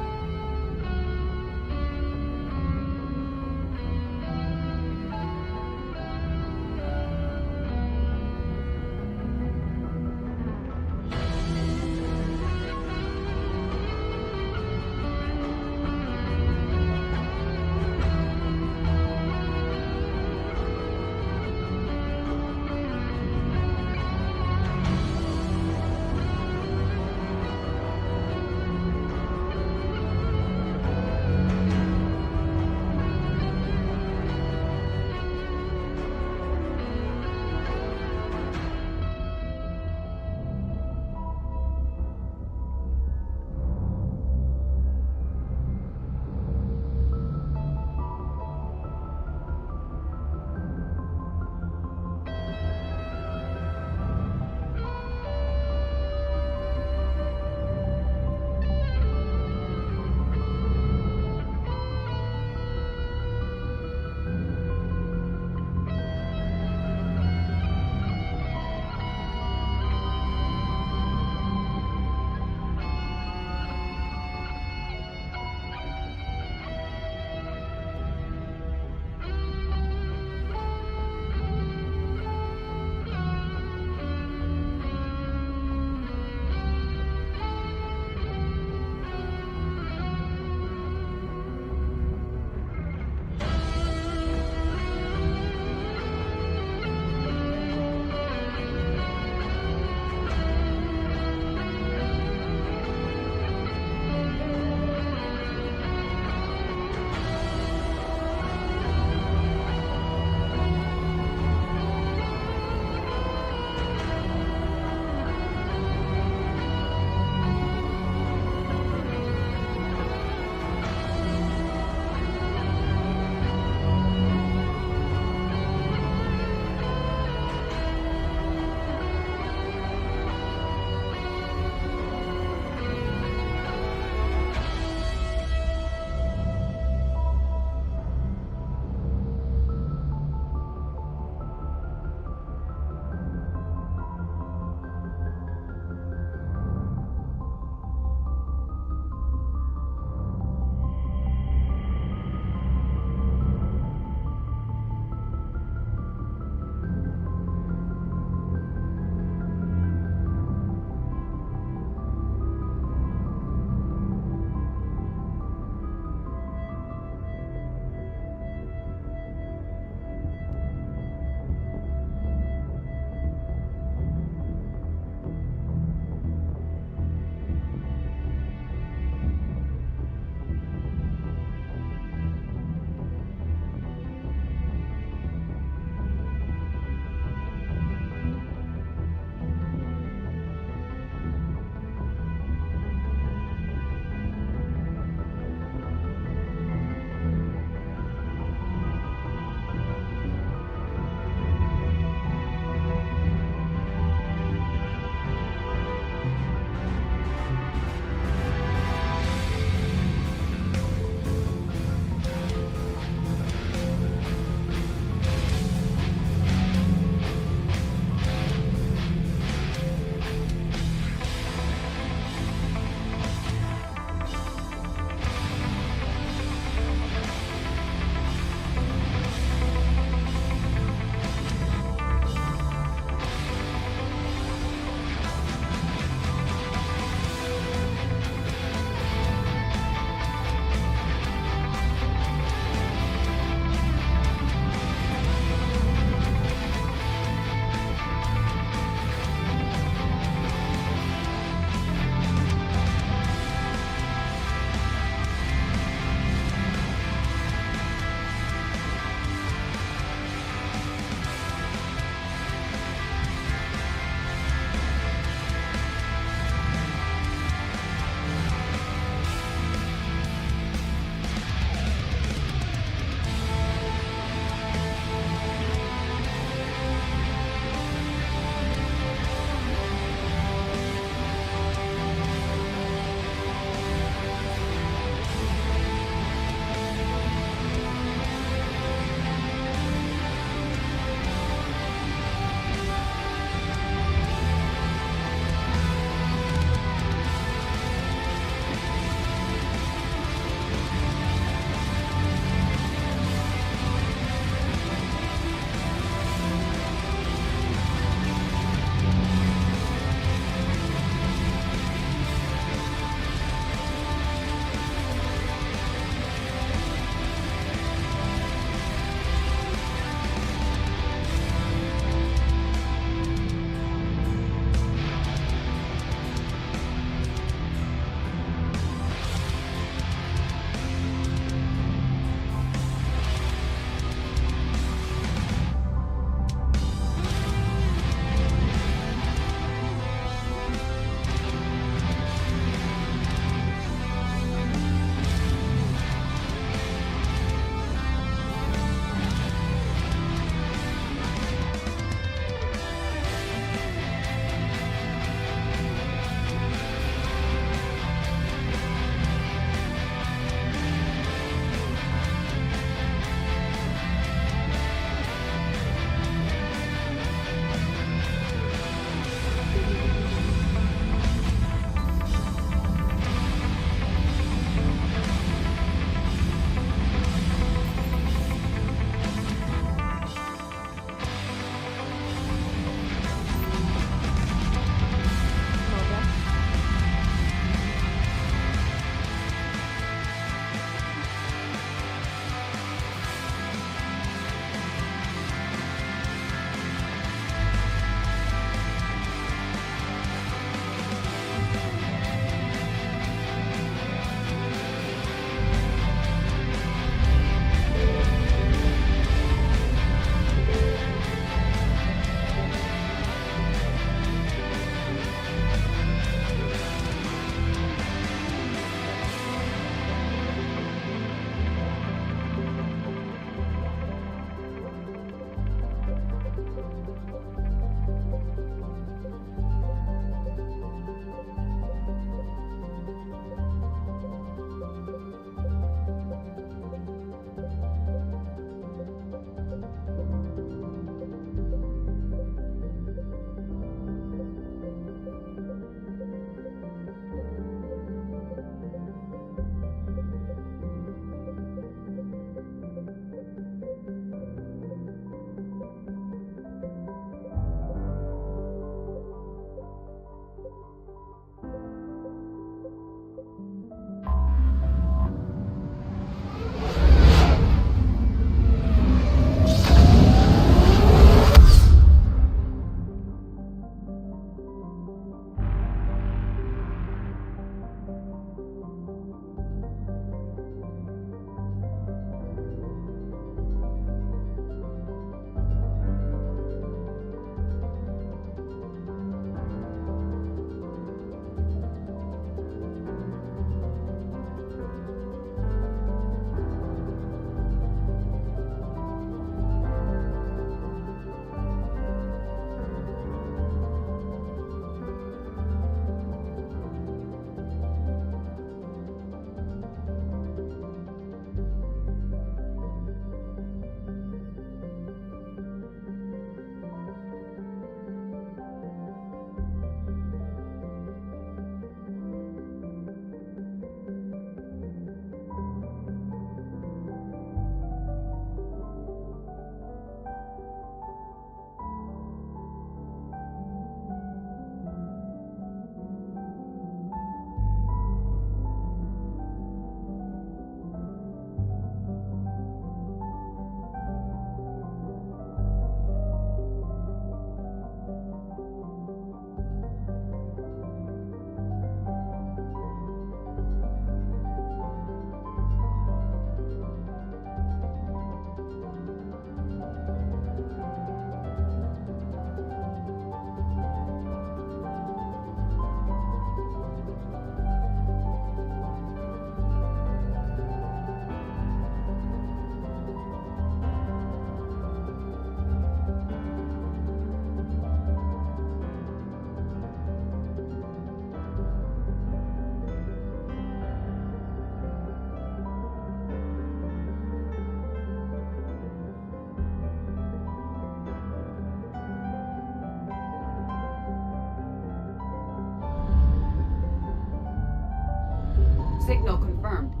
Signal confirmed.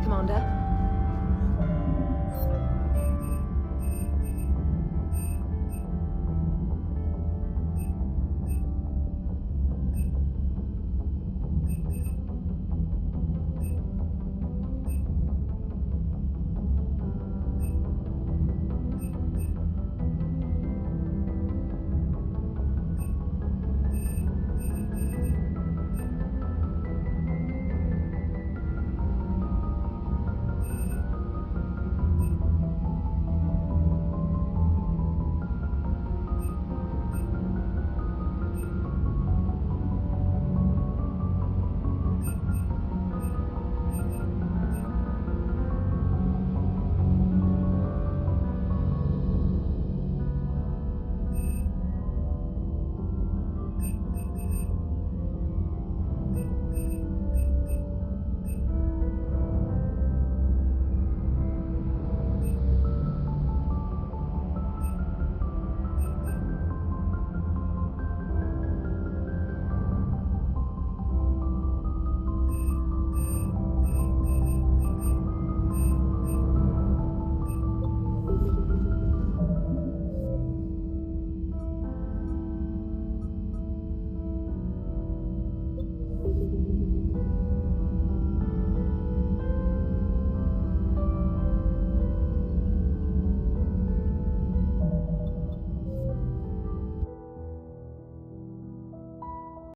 Commander?